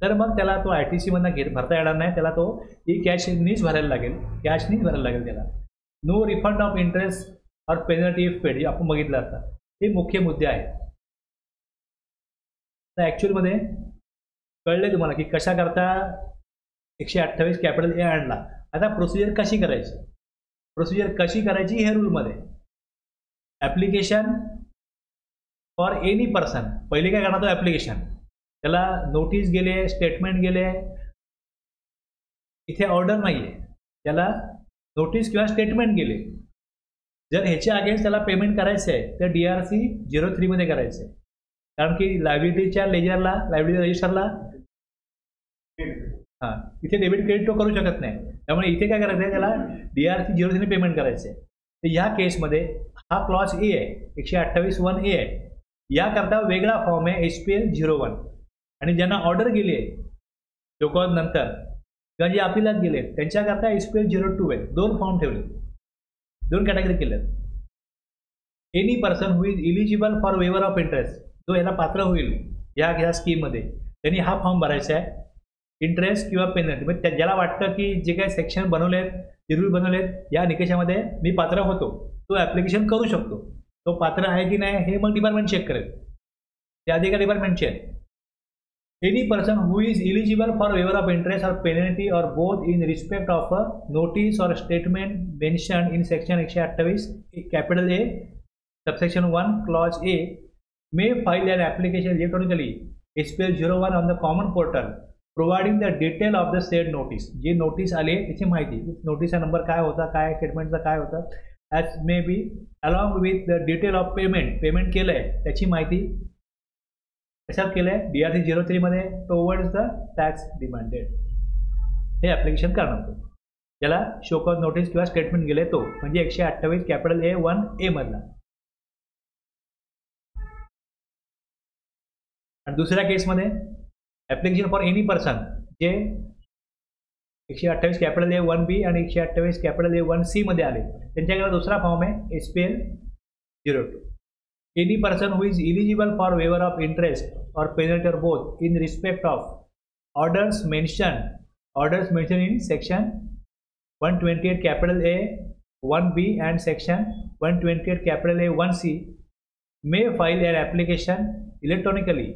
S1: तर मग त्याला तो ITCमधनं भरता येणार नाही. त्याला तो ई कॅशनीच भरायला लागेल, कॅशनीच भरायला लागेल त्याला. No refund of interest or penalty if paid, आपण बघितलं आता. हे मुख्य मुद्दे आहेत. तर ॲक्च्युअलमध्ये कळले तुम्हाला की कशा करता 128 कॅपिटल ए आणला. आता प्रोसिजर कशी करायची हे रूलमध्ये. ॲप्लिकेशन फॉर एनी पर्सन, पहिले काय करणार तो ॲप्लिकेशन, त्याला नोटीस गेले, स्टेटमेंट गेले, इथे ऑर्डर नाही आहे, त्याला नोटीस किंवा स्टेटमेंट गेले. जर ह्याच्या अगेन्स्ट त्याला पेमेंट करायचं आहे तर DRC 03 मध्ये करायचं आहे. कारण की लायबिलिटीच्या लेजरला, लायबिलिटी रजिस्टरला इथे डेबिट क्रेडिट तो करू शकत नाही. त्यामुळे इथे काय करायचं आहे, त्याला DRC 03 पेमेंट करायचं आहे. तर ह्या केसमध्ये हा क्लॉज ए आहे, 128(1)(a आहे. याकरता वेगळा फॉर्म आहे SPL 01. आणि ज्यांना ऑर्डर गेली आहे शोकॉज नंतर किंवा जे अपिलात गेले त्यांच्याकरता SPL 02 आहे. 2 फॉर्म ठेवले, 2 कॅटेगरी केल्या. Any person who is eligible for waiver of interest, जो याला पात्र होईल ह्या स्कीममध्ये, त्यांनी हा फॉर्म भरायचा आहे. इंटरेस्ट किंवा पेनल्टी म्हणजे ज्याला वाटतं की जे काही सेक्शन बनवलेत, रूल बनवलेत, या निकषामध्ये मी पात्र होतो, तो ॲप्लिकेशन करू शकतो. तो पात्र आहे की नाही हे मग डिपार्टमेंट चेक करेल. ते अधिकार डिपार्टमेंटचे आहे. Any person who is eligible for waiver of interest or penalty or both in respect of a notice or statement mention in section 128 capital A subsection 1 clause A may file an application electronically SPL 01 on the common portal providing the detail of the said notice. जे नोटीस आले त्याची माहिती, नोटीसचा नंबर काय होता, काय स्टेटमेंटचा काय होता, as may be along with the detail of payment केलं आहे त्याची माहिती कशात केलं आहे, DRC 03 मध्ये टुवर्ड्स द टॅक्स डिमांडेड हे ॲप्लिकेशन करणार. ज्याला शोकॉज नोटीस किंवा स्टेटमेंट गेले तो म्हणजे 128 कॅपिटल A(1)(a) मधला. आणि दुसऱ्या केसमध्ये ॲप्लिकेशन फॉर एनी पर्सन जे 128 कॅपिटल A(1)(b) आणि 128 कॅपिटल A(1)(c) मध्ये आले त्यांच्याकडे दुसरा फॉर्म आहे SPL 02. Any person who is eligible for waiver of interest or penalty or both in respect of orders mention in section 128 capital A(1)(b) and section 128 capital A(1)(c) may file an application electronically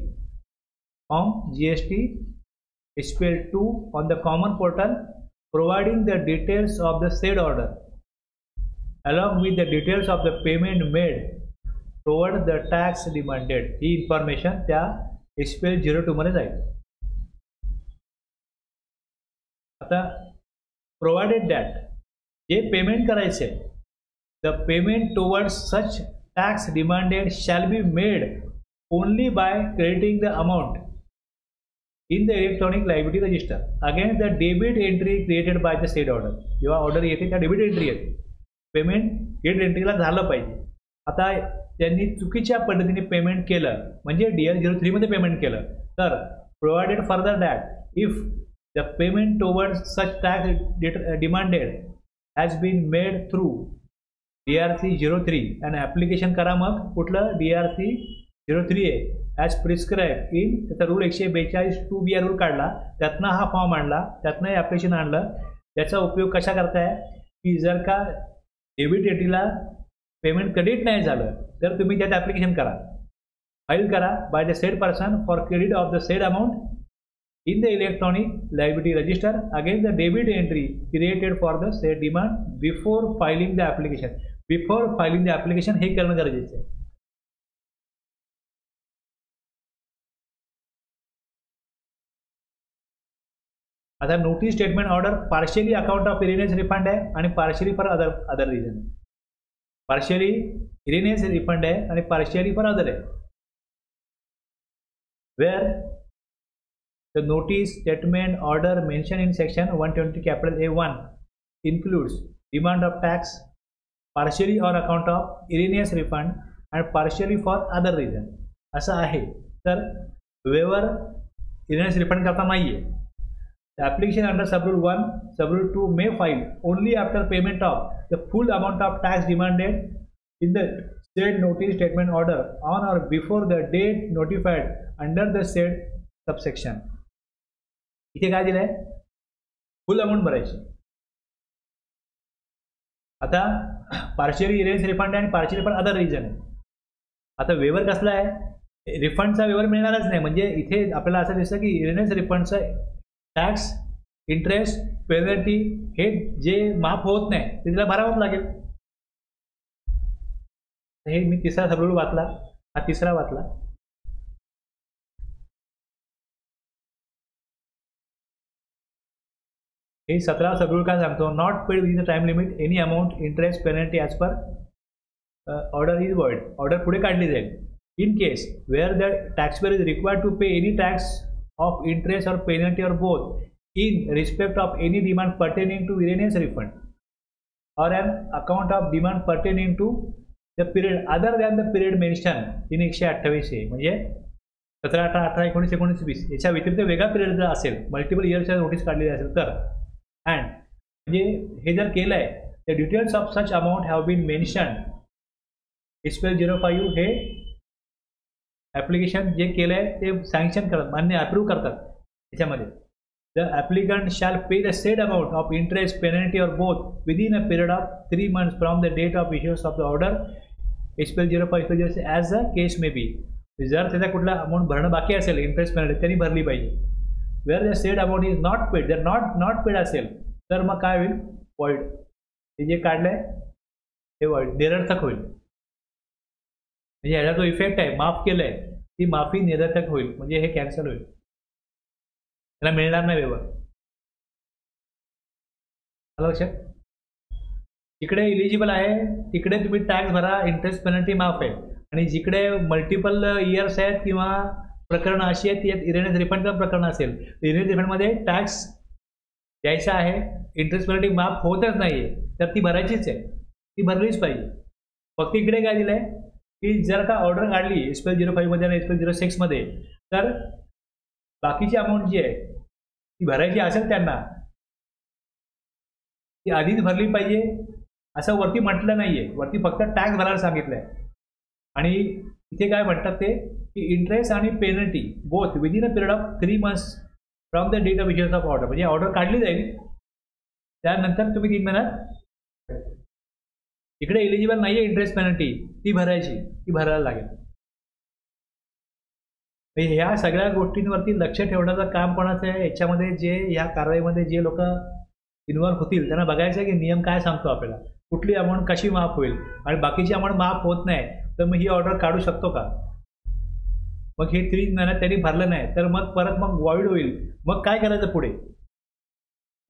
S1: from GST SPL 2 on the common portal providing the details of the said order along with the details of the payment made toward the tax demanded. He information त्या SPL 02 मध्ये जाईल. आता प्रोव्हाइडेड दॅट जे पेमेंट करायचे the payment towards such tax demanded shall be made only by crediting the amount in the electronic liability register against the debit entry created by the said order. जेव्हा ऑर्डर येते त्या डेबिट एंट्री येते, पेमेंट क्रेडिट एंट्रीला झालं पाहिजे. आता त्यांनी चुकीच्या पद्धतीने पेमेंट केलं म्हणजे DRC 03 मध्ये पेमेंट केलं तर provided further that if the payment towards such tax demanded has been made through DRC 03 आणि ॲप्लिकेशन करा. मग कुठलं DRC 03 आहे ॲज प्रिस्क्राईब इन त्याचा रूल 142(2)(b) रूल काढला, त्यातनं हा फॉर्म आणला, त्यातनं हे ॲप्लिकेशन आणलं. त्याचा उपयोग कशा करताय की जर का डेबिट एंट्रीला पेमेंट क्रेडिट नाही झालं तर तुम्ही त्यात ॲप्लिकेशन करा, फाईल करा bye the said person for credit of the said amount in the electronic liability register against the debit entry created for the said demand before filing the application. Before filing the application हे करणं गरजेचं आहे. आता notice statement order partially account of erroneous refund आहे आणि partially for other reason. Partially erroneous refund आहे आणि पार्शियली फॉर अदर आहे. Where the notice statement order mentioned in section 120 capital A(1) includes demand of tax partially on account of erroneous refund and partially for other reason. असं आहे तर वेवर erroneous refund करता नाहीये. The application under subrule 1 subrule 2 may file only after payment of the full amount of tax demanded in the said notice statement order on or before the date notified under the said subsection. इथे काय दिलंय, फुल अमाऊंट भरायची. आता पार्शियली इरेन्स रिफंड आहे आणि पार्शियली पण अदर रिजन आहे. आता वेवर कसला आहे, रिफंडचा वेवर मिळणारच नाही. म्हणजे इथे आपल्याला असं दिसतं की इरेन्स रिफंडचं टॅक्स इंटरेस्ट पेनल्टी हे जे माफ होत नाही ते तिला भरावंच लागेल. हे मी तिसरा सबरूल वाचला, हा तिसरा वाचला. हे 17 सबरूल काय सांगतो, not paid within the time limit any amount interest penalty as per order is void. Order पुढे काढली जाईल. In case where the taxpayer is required to pay any tax of interest or penalty or both in respect of any demand pertaining to erroneous refund or an account of demand pertaining to the period other than the period mentioned in 128 म्हणजे 17, 18, 18, 19, 19, 20 याच्या व्यतिरिक्त वेगळा पिरियड जर असेल, मल्टिपल इयर्सच्या नोटीस काढलेली असेल तर, अँड म्हणजे हे जर केलं आहे, the details of such amount have been mention SPL 05 हे ॲप्लिकेशन जे केलं आहे ते सँक्शन करतात, मान्य अप्रूव्ह करतात. त्याच्यामध्ये the applicant shall pay the said amount of interest penalty or both within a period of 3 months from the date of issuance of the order SPL 05 as the case may be. जर त्याचा कुठला अमाऊंट भरणं बाकी असेल इंटरेस्ट पेनल्टी त्यांनी भरली पाहिजे. Where the said amount is not paid, जर नॉट पेड असेल तर मग काय होईल, वॉइड. हे जे काढलं आहे हे वॉइड, निरर्थक होईल. म्हणजे ह्याचा जो इफेक्ट आहे, माफ केलं आहे, ती माफी निरर्थक होईल, म्हणजे हे कॅन्सल होईल, त्याला मिळणार नाही व्यवहार. लक्षात, जिकडे इलिजिबल आहे तिकडे तुम्ही टॅक्स भरा, इंटरेस्ट पेनल्टी माफ आहे. आणि जिकडे मल्टिपल इयर्स आहेत किंवा प्रकरणं अशी आहेत, यात इरेनियस रिफंडचं प्रकरण असेल, इरेनियस रिफंडमध्ये टॅक्स द्यायचा आहे, इंटरेस्ट पेनल्टी माफ होतच नाही आहे, तर ती भरायचीच आहे, ती भरलीच पाहिजे. फक्त इकडे काय दिलं आहे की जर का ऑर्डर काढली SPL 05 आणि SPL 06 तर बाकीची अमाऊंट जी आहे ती भरायची असेल त्यांना ती आधीच भरली पाहिजे असं वरती म्हटलं नाही आहे. वरती फक्त टॅक्स भरायला सांगितलं आहे. आणि इथे काय म्हणतात ते की इंटरेस्ट आणि penalty both within a period of 3 months from the date of issuance of order. म्हणजे ऑर्डर काढली जाईल त्यानंतर तुम्ही 3 महिन्यात, इकडे एलिजिबल नाही आहे इंटरेस्ट पेनल्टी, ती भरायची, ती भरायला लागेल. ह्या सगळ्या गोष्टींवरती लक्ष ठेवण्याचं काम कोणाचं आहे, याच्यामध्ये जे ह्या कारवाईमध्ये जे लोक इन्व्हॉल्व्ह होतील त्यांना बघायचं आहे की नियम काय सांगतो आपल्याला, कुठली अमाऊंट कशी माफ होईल, आणि बाकीची अमाऊंट माफ होत नाही तर मग ही ऑर्डर काढू शकतो का. मग हे 3 महिन्यात त्यांनी भरलं नाही तर मग परत मग वॉइड होईल. मग काय करायचं पुढे,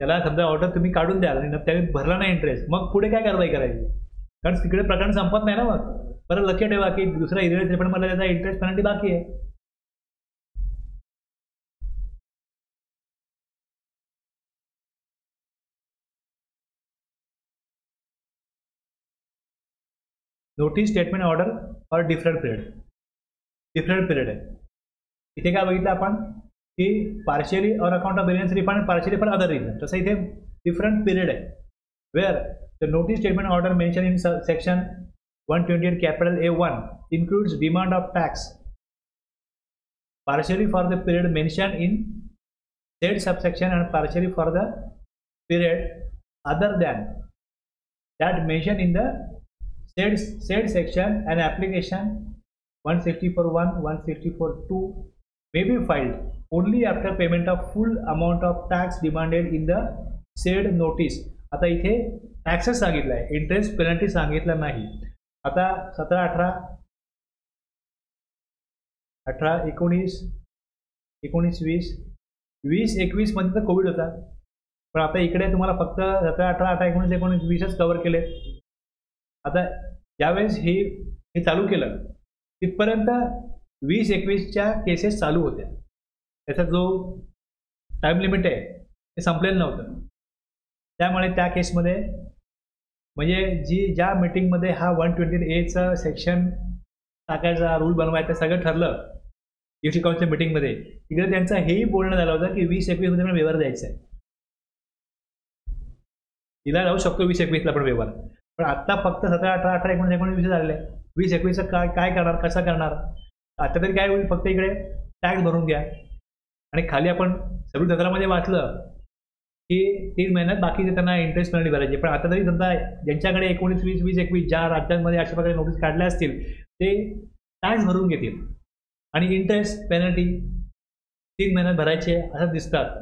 S1: त्याला समजा ऑर्डर तुम्ही काढून द्याल आणि त्याने भरला नाही इंटरेस्ट, मग पुढे काय कारवाई करायची, कारण तिकडे प्रकरण संपत नाही ना. मग परत लक्ष ठेवा की दुसरा इरेनियस रिफंडमध्ये त्याचा इंटरेस्ट पेनल्टी बाकी आहे. Notice statement order for different period आहे. इथे काय बघितलं आपण की partially or account of erroneous refund, partially for other reason. तसं इथे डिफरंट पिरियड आहे. Where the notice statement order mention in section 128 capital A1 includes demand of tax partially for the period mentioned in said subsection and partially for the period other than that mentioned in the said section. An application 164(1), 164(2) may be filed only after payment of full amount of tax demanded in the said notice. आता इथे टॅक्सेस सांगितलं आहे, इंटरेस्ट पेनल्टी सांगितलं नाही. आता 17, 18, 19, 20, 21 मध्ये तर कोविड होता, पण आता इकडे तुम्हाला फक्त 17, 18, 19, 20च कव्हर केले. आता ज्यावेळेस हे चालू केलं तिथपर्यंत 20-21च्या केसेस चालू होत्या, त्याचा जो टाईम लिमिट आहे ते संपलेलं नव्हतं. त्यामुळे त्या केसमध्ये म्हणजे ज्या मीटिंगमध्ये हा 128A सेक्शन टाकायचा रूल बनवायचा सगळं ठरलं युटी काउन्सिल मीटिंगमध्ये, तिकडे त्यांचं हेही बोलणं झालं होतं की 20-21 मध्ये पण व्यवहार द्यायचा आहे, तिला जाऊ शकतो 20-21ला पण व्यवहार. पण आत्ता फक्त 17, 18, 19, 20 झालेलं आहे. 20-21चं काय करणार, कसं करणार. आता तरी काय होईल, फक्त इकडे टॅक्स भरून घ्या. आणि खाली आपण 26-17 वाचलं की 3 महिन्यात बाकीचे त्यांना इंटरेस्ट पेनल्टी भरायची. पण आता तरी समजा ज्यांच्याकडे 19, 20, 21 ज्या राज्यांमध्ये अशा प्रकारे नोटीस काढल्या असतील ते टॅक्स भरून घेतील आणि इंटरेस्ट पेनल्टी 3 महिन्यात भरायचे असं दिसतात.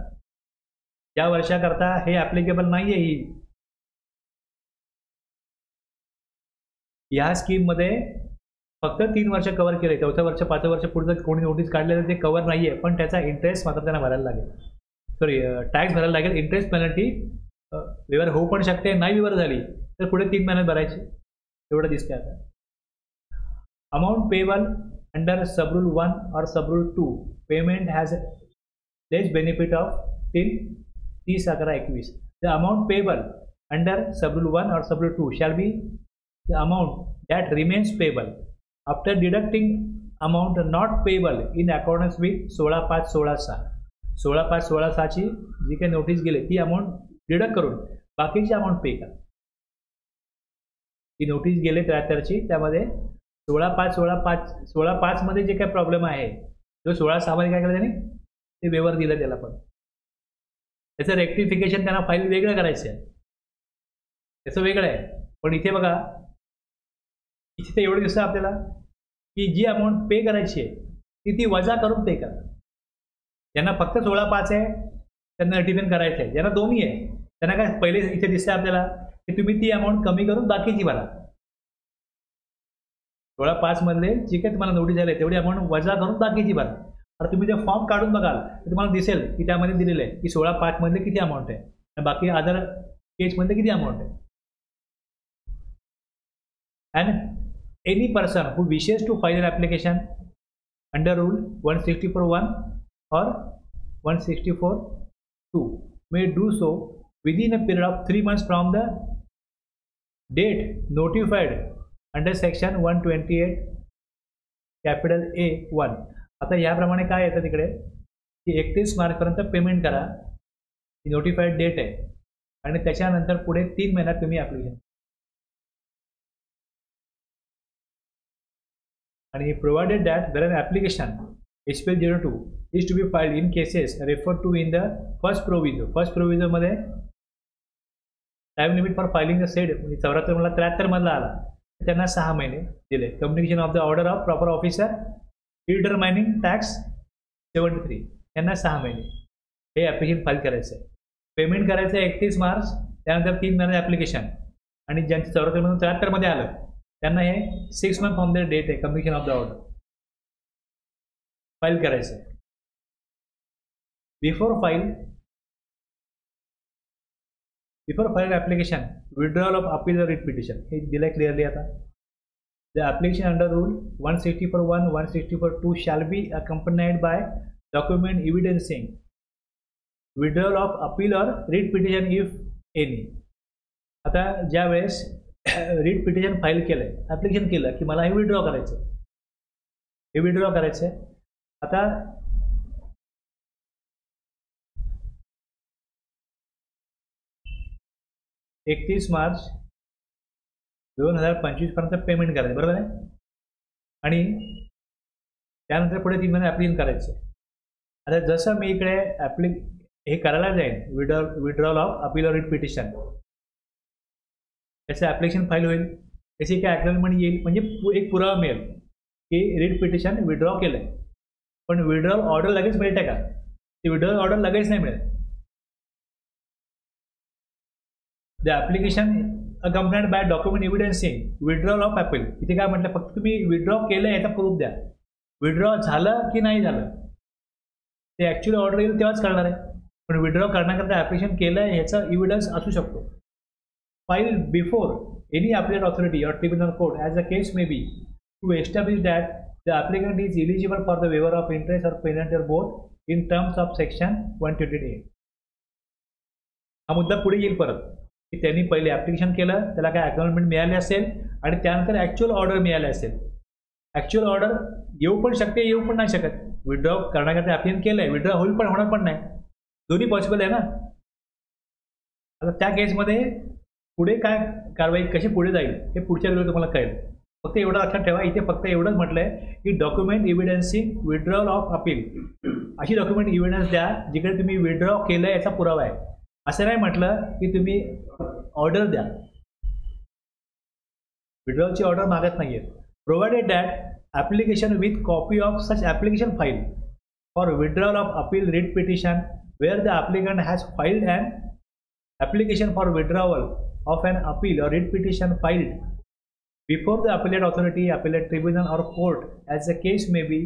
S1: या वर्षाकरता हे ॲप्लिकेबल नाही आहे. ह्या स्कीममध्ये फक्त 3 वर्ष कव्हर केले, 4थं वर्ष 5वं वर्ष पुढचं कोणी नोटीस काढलेलं ते कव्हर नाही आहे, पण त्याचा इंटरेस्ट मात्र त्यांना भरायला लागेल, सॉरी टॅक्स भरायला लागेल. इंटरेस्ट पेनल्टी व्यवहार होऊ पण शकते, नाही व्यवहार झाली तर पुढे 3 महिन्यात भरायची, एवढं दिसते. आता अमाऊंट पेबल अंडर सबरूल 1 और सबरूल 2 payment has less benefit of till 30/11/21. The amount payable under subrule 1 or subrule 2 shall be the amount that remains payable after deducting amount not payable in accordance with 16/5/16/6. 16/5/16/6ची जी काही नोटीस गेली ती अमाऊंट डिडक्ट करून बाकीची अमाऊंट पे करा. ती नोटीस गेले 73ची त्यामध्ये 16/5/16/5 मध्ये जे काही प्रॉब्लेम आहे तो 16/6 मध्ये काय केलं त्यांनी ते वेवर दिलं त्याला पण त्याचं रेक्टिफिकेशन त्यांना फाईल वेगळं करायचं आहे त्याचं वेगळं आहे. पण इथे बघा इथे एवढं दिसतं आपल्याला की जी अमाऊंट पे करायची आहे ती वजा करून पे करा. ज्यांना फक्त 16/5 आहे त्यांना डिपेंड करायचं आहे. ज्यांना दोन्ही आहे त्यांना काय पहिले इथे दिसतं आपल्याला की तुम्ही ती अमाऊंट कमी करून बाकीची भरा. 16/5 मधले जी काही तुम्हाला नोटीस झाली तेवढी अमाऊंट वजा करून बाकीची भरा. आता तुम्ही ते फॉर्म काढून बघाल तर तुम्हाला दिसेल की त्यामध्ये दिलेलं आहे की 16/5 मधले किती अमाऊंट आहे आणि बाकी अदर केसमध्ये किती अमाऊंट आहे. And any person who wishes to file an application under rule 164(1) or 164(2) may do so within a period of 3 months from the date notified under section 128 capital A(1). आता याप्रमाणे काय येतं तिकडे की 31 मार्चपर्यंत पेमेंट करा ही नोटिफाईड डेट आहे आणि त्याच्यानंतर पुढे 3 महिन्यात तुम्ही ॲप्लिकेशन आणि provided that there an application HPL 02 is to be filed in cases referred to in the first proviso. First प्रोविजोमध्ये time limit for filing the said 74 मला 73 मधला आला त्यांना 6 महिने दिले. Communication of the order of proper officer determining tax 73 त्यांना 6 महिने हे ॲप्लिकेशन फाईल करायचं आहे. पेमेंट करायचं आहे 31 मार्च त्यानंतर 3 महिने ॲप्लिकेशन आणि ज्यांचं 74 मधून 73 मध्ये आलं त्यांना हे 6 मंथ फ्रॉम द डेट आहे communication of the order file करायचं आहे. Before file application withdrawal of appeal writ petition हे दिलं क्लिअरली. आता the application under rule 164(1) 164(2) shall be accompanied by document evidencing withdrawal of appeal or writ petition if any. आता ज्या वेळेस रिट पिटिशन फाईल केलं आहे ॲप्लिकेशन केलं की मला हे विड्रॉ करायचं आहे. आता 31 मार्च 2025 पर्यंत पेमेंट करायचं बरोबर आहे आणि त्यानंतर पुढे 3 महिने ॲप्लिकेशन करायचं. आता जसं मी इकडे हे करायला जाईन withdrawal of appeal writ petition त्याचं ॲप्लिकेशन फाईल होईल त्याची काय ॲक्नॉलेजमेंट येईल म्हणजे एक पुरावा मिळेल की रिट पिटिशन विड्रॉ केलं आहे. पण विड्रॉल ऑर्डर लगेच मिळते का ती विड्रॉल ऑर्डर लगेच नाही मिळत. The application accompanied by document evidencing withdrawal of appeal. इथे काय म्हटलं फक्त तुम्ही विड्रॉ केलं याचा प्रूफ द्या. विड्रॉ झालं की नाही झालं ते ॲक्च्युअली ऑर्डर येईल तेव्हाच करणार आहे. पण विड्रॉ करण्याकरता ॲप्लिकेशन केलं आहे ह्याचा एव्हिडन्स असू शकतो. File before any appellate authority or tribunal court as the case may be to establish that the applicant is eligible for the waiver of interest or penalty or both in terms of section 128. हा मुद्दा पुढे येईल परत की त्यांनी पहिले ॲप्लिकेशन केलं त्याला काय ॲक्नॉलेजमेंट मिळाली असेल आणि त्यानंतर ॲक्च्युअल ऑर्डर मिळाले असेल. ॲक्च्युअल ऑर्डर येऊ पण शकते येऊ पण नाही शकत. विड्रॉ करण्याकरता ॲप्लिकेशन केलं आहे विड्रॉ होईल पण होणार पण नाही दोन्ही पॉसिबल आहे ना. आता त्या केसमध्ये पुढे काय कारवाई कशी पुढे जाईल हे पुढच्या वेळेला तुम्हाला कळेल. फक्त एवढं लक्षात ठेवा इथे फक्त एवढंच म्हटलं आहे की document evidencing withdrawal of appeal अशी डॉक्युमेंट एव्हिडन्स द्या जिकडे तुम्ही विड्रॉ केलं याचा पुरावा आहे. असं नाही म्हटलं की तुम्ही ऑर्डर द्या. विड्रॉलची ऑर्डर मागत नाही आहे. Provided that application with copy of such application file for withdrawal of appeal writ petition where the applicant has filed and application for withdrawal of an appeal or writ petition filed before the appellate authority, appellate tribunal or court as the case may be,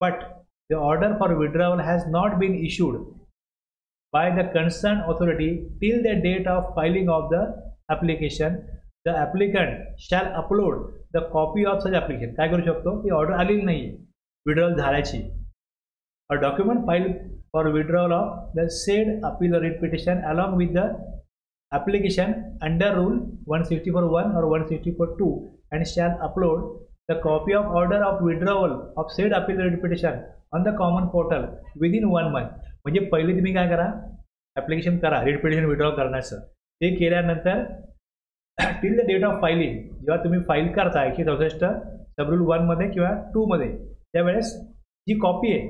S1: but the order for withdrawal has not been issued by the concerned authority till the date of filing of the application, the applicant shall upload the copy of such application. काय करू शकतो की ऑर्डर आलेली नाही withdrawal झाल्याची. A document filed for withdrawal of the said appeal or writ petition along with the application under Rule 164(1) or 164(2) and shall upload the copy of order of withdrawal of said appeal or writ petition on the common portal within 1 month. म्हणजे पहिले तुम्ही काय करा, ॲप्लिकेशन करा रिट पिटिशन विड्रॉ करण्याचं. ते केल्यानंतर till the date of filing, जेव्हा तुम्ही फाईल करता 164 सबरूल 1 मध्ये किंवा 2 मध्ये, त्यावेळेस जी कॉपी आहे,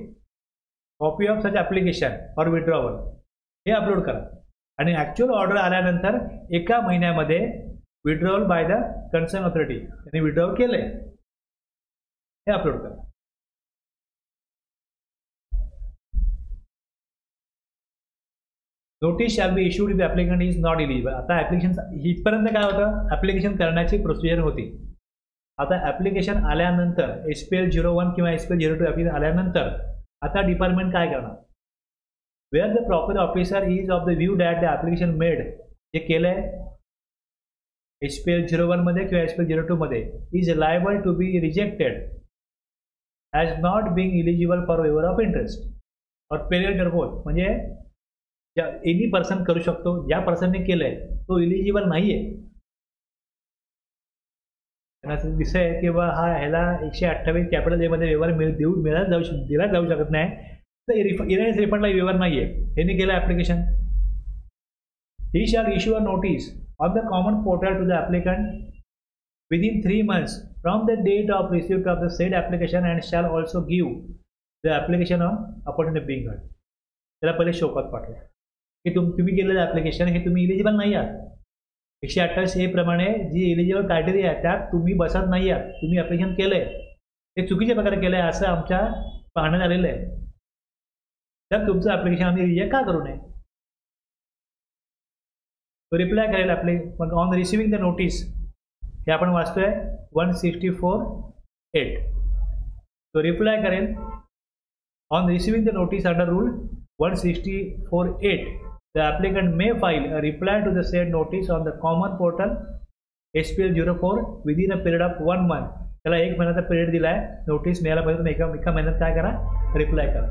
S1: copy of such application for withdrawal हे अपलोड करा. आणि ॲक्च्युअल ऑर्डर आल्यानंतर 1 महिन्यामध्ये withdrawal by the concern authority, त्यांनी विड्रॉवल केलंय हे अपलोड करा. Notice shall be issued if applicant is not eligible. आता ॲप्लिकेशन इथपर्यंत काय होतं, ॲप्लिकेशन करण्याची प्रोसिजर होती. आता ॲप्लिकेशन आल्यानंतर SPL 01 किंवा SPL 02 ॲप्लिकेशन आल्यानंतर आता डिपार्टमेंट काय करणार, where the proper officer is of the view that the application made, जे केलं आहे SPL 01 मध्ये किंवा SPL 02 मध्ये, is liable to be rejected as not being eligible for waiver of interest or period both. म्हणजे एनी पर्सन करू शकतो, ज्या पर्सनने केलंय तो इलिजिबल नाही आहे. त्यांना असं दिसतंय की बा हा ह्याला 128 कॅपिटल ए मध्ये व्यवहार दिला जाऊ शकत नाही, तर इरायस रिफंडला व्यवहार नाही आहे, ह्यांनी केलं application. He shall issue a notice on the common portal to the applicant within 3 months from the date of receipt of the said application and shall also give the application on opportunity being heard. त्याला पहिले शोकात पाठवा की तुम्ही केलेलं ॲप्लिकेशन हे तुम्ही इलिजिबल नाही आहात. 128A प्रमाणे जी इलिजिबल क्रायटेरिया आहे त्यात तुम्ही बसत नाही आहात, तुम्ही ॲप्लिकेशन केलंय ते चुकीच्या प्रकारे केलं आहे असं आमच्या पाहण्यात आलेलं आहे. तर तुमचं ॲप्लिकेशन आम्ही रिजेक्ट का करू नये. तो रिप्लाय करेल आपले. मग ऑन रिसिविंग द नोटीस हे आपण वाचतोय 164(8). तो रिप्लाय करेल on receiving the notice under rule 164(8). The applicant may file a reply to the said notice on the common portal SPL 04 within a period of 1 month. त्याला 1 महिन्याचा पिरियड दिला आहे, नोटीस मिळायला पाहिजे. एका महिन्यात काय करा, रिप्लाय करा.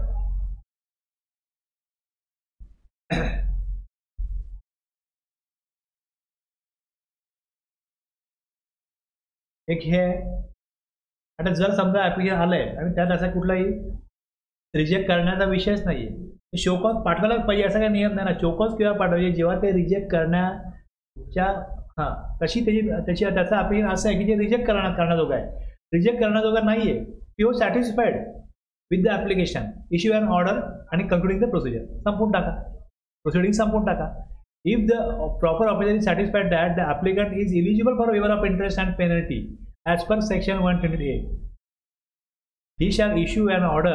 S1: एक हे आता जर समजा ॲप्लिकेशन आलंय आणि त्यात असा कुठलाही रिजेक्ट करण्याचा विषयच नाही आहे, शोकॉज पाठवायला पाहिजे असा काही नियम नाही ना. शोकॉज किंवा पाठवायचे जेव्हा ते रिजेक्ट करण्याच्या तशी त्याचा ॲप्लिकेशन असं आहे की जे रिजेक्ट करण्याजोगं आहे, रिजेक्ट करण्याजोगं नाही आहे, you satisfied with the application, issue and order आणि कन्क्लुडिंग द प्रोसिजर, संपून टाका, प्रोसिडिंग संपून टाका. If the proper officer is satisfied that the applicant is eligible for waiver of interest and penalty as per section 128, he shall issue an order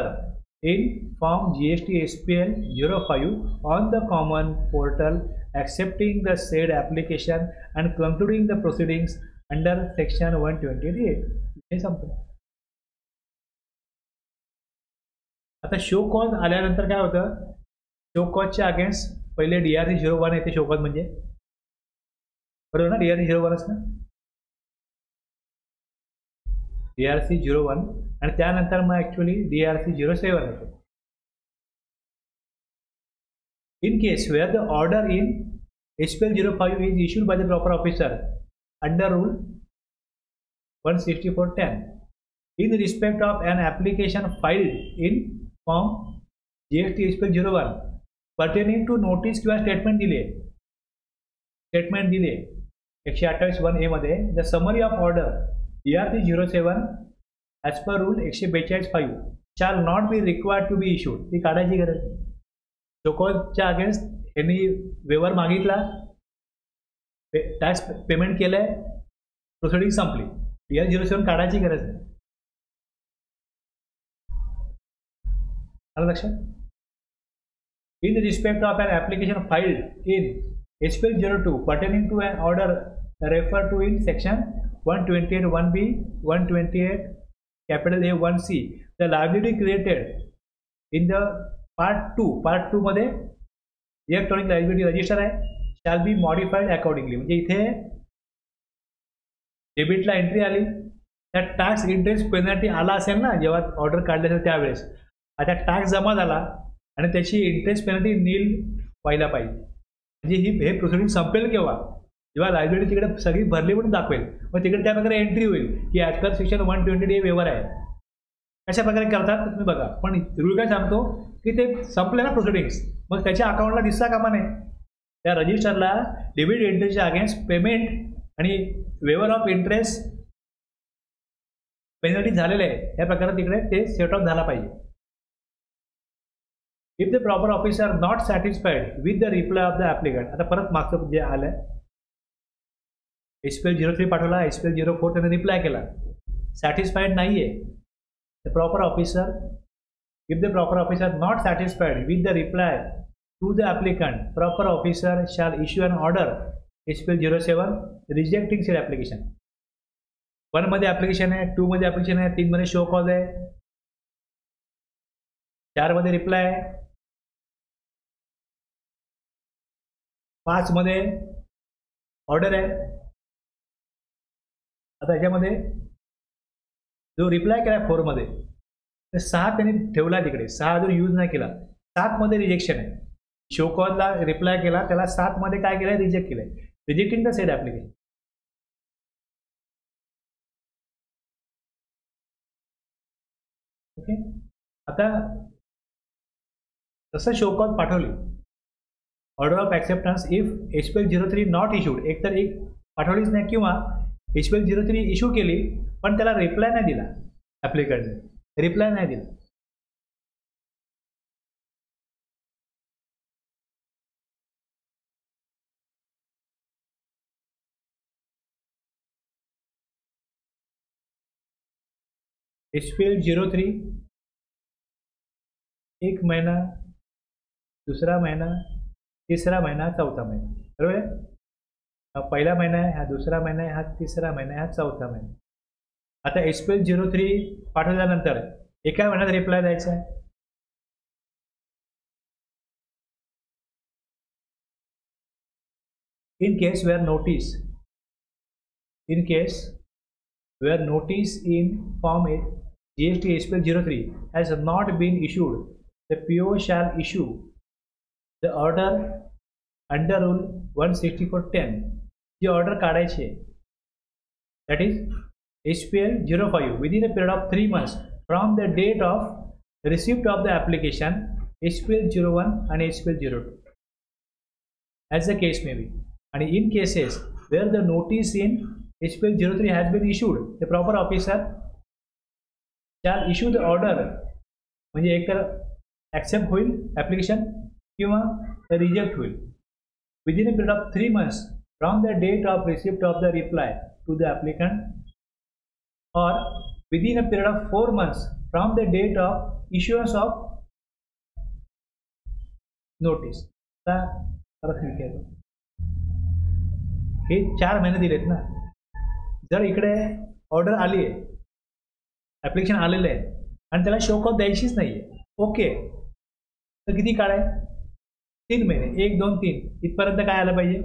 S1: in form GST SPL 05 on the common portal accepting the said application and concluding the proceedings under section 128. हे संपलं. आता शो कॉज आल्यानंतर काय होतं, शो कॉजच्या अगेन्स्ट पहिले DRC 01 येते. शोकॉज म्हणजे बरोबर ना, DRC 01च ना, DRC 01 आणि त्यानंतर मग ॲक्च्युअली DRC 07 येते. In case where the order in SPL 05 is issued by the proper officer under rule 164(10) in respect of an application filed in form GST SPL 01 pertaining to notice किंवा स्टेटमेंट दिले 128(1)A मध्ये, the summary of order DRC 07 as per rule 142(5) shall not be required to be issued. ती काढायची गरज. शोकॉजच्या अगेन्स्ट यांनी वेवर मागितला, टॅक्स पेमेंट केलंय, प्रोसिडिंग संपली, DRC 07 काढायची गरज नाही. आलं लक्षात. In respect of an application filed in SPL 02 pertaining to an order referred to in section 128(1)B, 128 capital A 1C, the liability created in the part 2 मध्ये इलेक्ट्रॉनिक लायबिलिटी रजिस्टर आहे, shall be modified accordingly. म्हणजे इथे डेबिटला एंट्री आली, त्यात टॅक्स इंटरेस्ट पेनल्टी आला असेल ना जेव्हा ऑर्डर काढले असेल त्यावेळेस, आता टॅक्स जमा झाला, आणि त्याची इंटरेस्ट पेनल्टी नील व्हायला पाहिजे. म्हणजे हे प्रोसिडिंग संपेल केव्हा, जेव्हा लायबिलिटी तिकडे सगळी भरली म्हणून दाखवेल, मग तिकडे त्या प्रकारे एंट्री होईल की ॲज पर सेक्शन 120 वेवर आहे. अशा प्रकारे करतात तुम्ही बघा. पण रूल काय सांगतो की ते संपले ना प्रोसिडिंग्स, मग त्याच्या अकाउंटला दिसता कामा नये. त्या रजिस्टरला डेबिट एंट्रीच्या अगेन्स्ट पेमेंट आणि वेवर ऑफ इंटरेस्ट पेनल्टी झालेले आहे, या प्रकारे तिकडे ते सेट ऑफ झाला पाहिजे. If the proper officer not satisfied with the reply of the applicant. आता परत मागचं जे आलं SPL 03 पाठवला, SPL 04 त्याने रिप्लाय केला, सॅटिस्फाईड नाही आहे. The proper officer, if the proper officer not satisfied with the reply to the applicant, proper officer shall issue an order SPL 07 rejecting said application. 1 मध्ये ॲप्लिकेशन आहे, 2 मध्ये ॲप्लिकेशन आहे, 3 मध्ये शो कॉज आहे, 4 मध्ये रिप्लाय आहे, 5 मध्ये ऑर्डर आहे. आता याच्यामध्ये जो रिप्लाय केला 4 मध्ये, तर 6 त्यांनी ठेवला तिकडे, 6 अजून यूज नाही केला. 7 मध्ये रिजेक्शन आहे. शो कॉजला रिप्लाय केला, त्याला 7 मध्ये काय केलंय, रिजेक्ट केलंय, rejecting the sed application. Okay. आता तसं शो कॉज पाठवली, order of acceptance if SPL 03 not issued, एकतर एक पाठवलीच नाही किंवा SPL 03 इश्यू केली पण त्याला रिप्लाय नाही दिला, ॲप्लिकंटने रिप्लाय नाही दिला. SPL 03 एक महिना, दुसरा महिना, तिसरा महिना, चौथा महिना, बरोबर आहे. हा पहिला महिना आहे, हा दुसरा महिना आहे, हा तिसरा महिना आहे, हा चौथा महिना. आता SPL 03 पाठवल्यानंतर एका महिन्यात रिप्लाय द्यायचा आहे. In case where notice in Form GST SPL 03 has not been issued, the PO shall issue the order under Rule 164(10). G order काढायची आहे, that is SPL 05 within a period of 3 months from the date of receipt of the application, SPL 01 and SPL 02 as the case may be. And in cases where the notice in SPL 03 has been issued, the proper officer shall issue the order, म्हणजे एक तर ॲक्सेप्ट होईल ॲप्लिकेशन किंवा रिजेक्ट होईल, within a period of 3 months from the date of receipt of the reply to the applicant, or within a period of 4 months from the date of issuance of notice. हे 4 महिने दिलेत ना. जर इकडे ऑर्डर आली आहे, ॲप्लिकेशन आलेलं आहे आणि त्याला शो कॉज द्यायचीच नाही आहे, ओके, तर किती काळ आहे, 3 महिने, 1 2 3 इथपर्यंत काय आलं पाहिजे,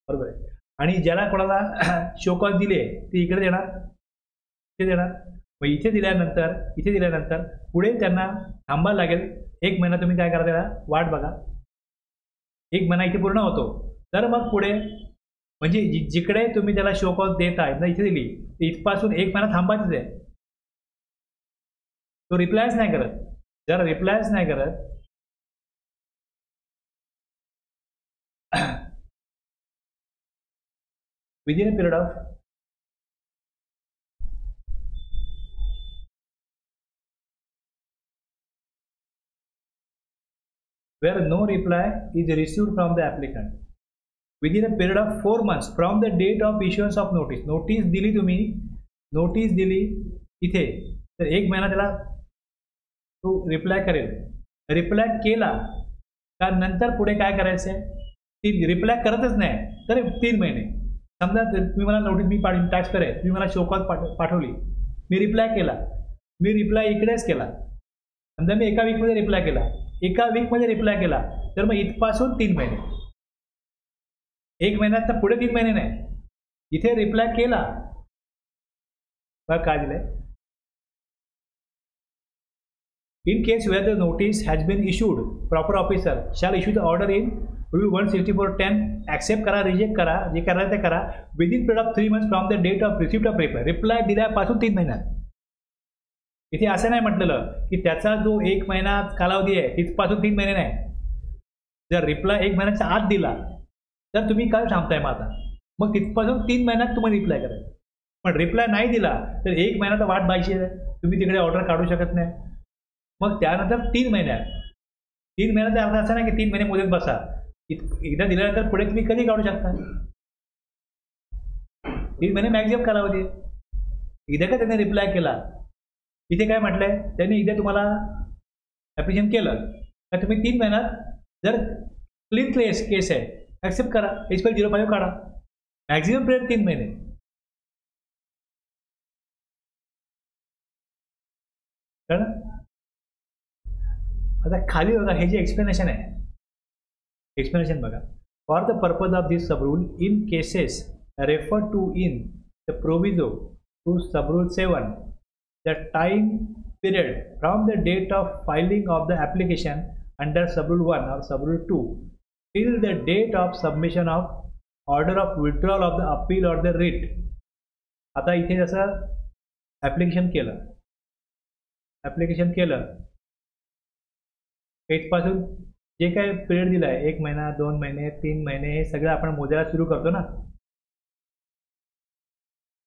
S1: बरोबर आहे. आणि ज्याला कोणाला शो कॉज दिले ते इकडे देणार, इथे देणार. मग इथे दिल्यानंतर पुढे त्यांना थांबायला लागेल 1 महिना. तुम्ही काय करा, त्याला वाट बघा, 1 महिना इथे पूर्ण होतो, तर मग पुढे म्हणजे जिकडे तुम्ही त्याला शो कॉज देत आहे ना, इथे दिली, तर इथपासून 1 महिना थांबायचंच आहे. तो रिप्लायच नाही करत. जर रिप्लायच नाही करत within a period of where no reply is received from the applicant within a period of 4 months from the date of issuance of notice. Notice दिली, तुम्ही नोटीस दिली इथे, तर 1 महिना त्याला तो रिप्लाय करेल. रिप्लाय केला का नंतर पुढे काय करायचं आहे, ती रिप्लाय करतच नाही तर 3 महिने. समजा तुम्ही मला नोटीस, मी टॅक्स पेअर आहे, तुम्ही मला शो कॉज पाठवली, मी रिप्लाय केला, मी रिप्लाय इकडेच केला, समजा मी एका वीकमध्ये रिप्लाय केला, एका वीकमध्ये रिप्लाय केला, तर मग इथपासून 3 महिने, 1 महिन्यात तर पुढे 3 महिने नाही. इथे रिप्लाय केला, बघ काय दिलंय, In case where the notice has been issued, proper officer shall issue the order in Rule 164(10). Accept करा, रिजेक्ट करा, जे करायचं ते करा within period of 3 months from the date of receipt of reply. Reply दिल्यापासून 3 महिन्यात. इथे असं नाही म्हटलेलं की त्याचा जो 1 महिना कालावधी आहे तिथपासून 3 महिने नाही. जर रिप्लाय 1 महिन्याच्या आत दिला तर तुम्ही काय थांबताय मग आता, मग तिथपासून 3 महिन्यात तुम्हाला रिप्लाय करायचं. पण रिप्लाय नाही दिला तर 1 महिना तर वाट पाहिजे, तुम्ही तिकडे ऑर्डर काढू शकत नाही. मग त्यानंतर 3 महिन्यात 3 महिन्याचा अर्थ असा नाही की 3 महिने मुदत बसा. एकदा दिल्यानंतर पुढे तुम्ही कधी काढू शकता. 3 महिने मॅक्झिमम कालावधी. एकदा का त्याने रिप्लाय केला, इथे काय म्हटलंय त्यांनी, एकदा तुम्हाला ॲप्लिकेशन केलं तर तुम्ही 3 महिन्यात जर क्लीन केस आहे ॲक्सेप्ट करा, SPL 05 काढा. मॅक्झिमम पिरियड 3 महिने. कळलं. आता खाली बघा, हे जे एक्सप्लेनेशन आहे, एक्सप्लेनेशन बघा. For the purpose of this sub rule in cases refer to in the proviso to sub rule 7, the time period from the date of filing of the application under sub rule 1 or sub rule 2 till the date of submission of order of withdrawal of the appeal or the writ. आता इथे जसं ॲप्लिकेशन केलं इथपासून जे काय पिरियड दिला आहे 1 महिना 2 महिने 3 महिने हे सगळं आपण मोजायला सुरू करतो ना.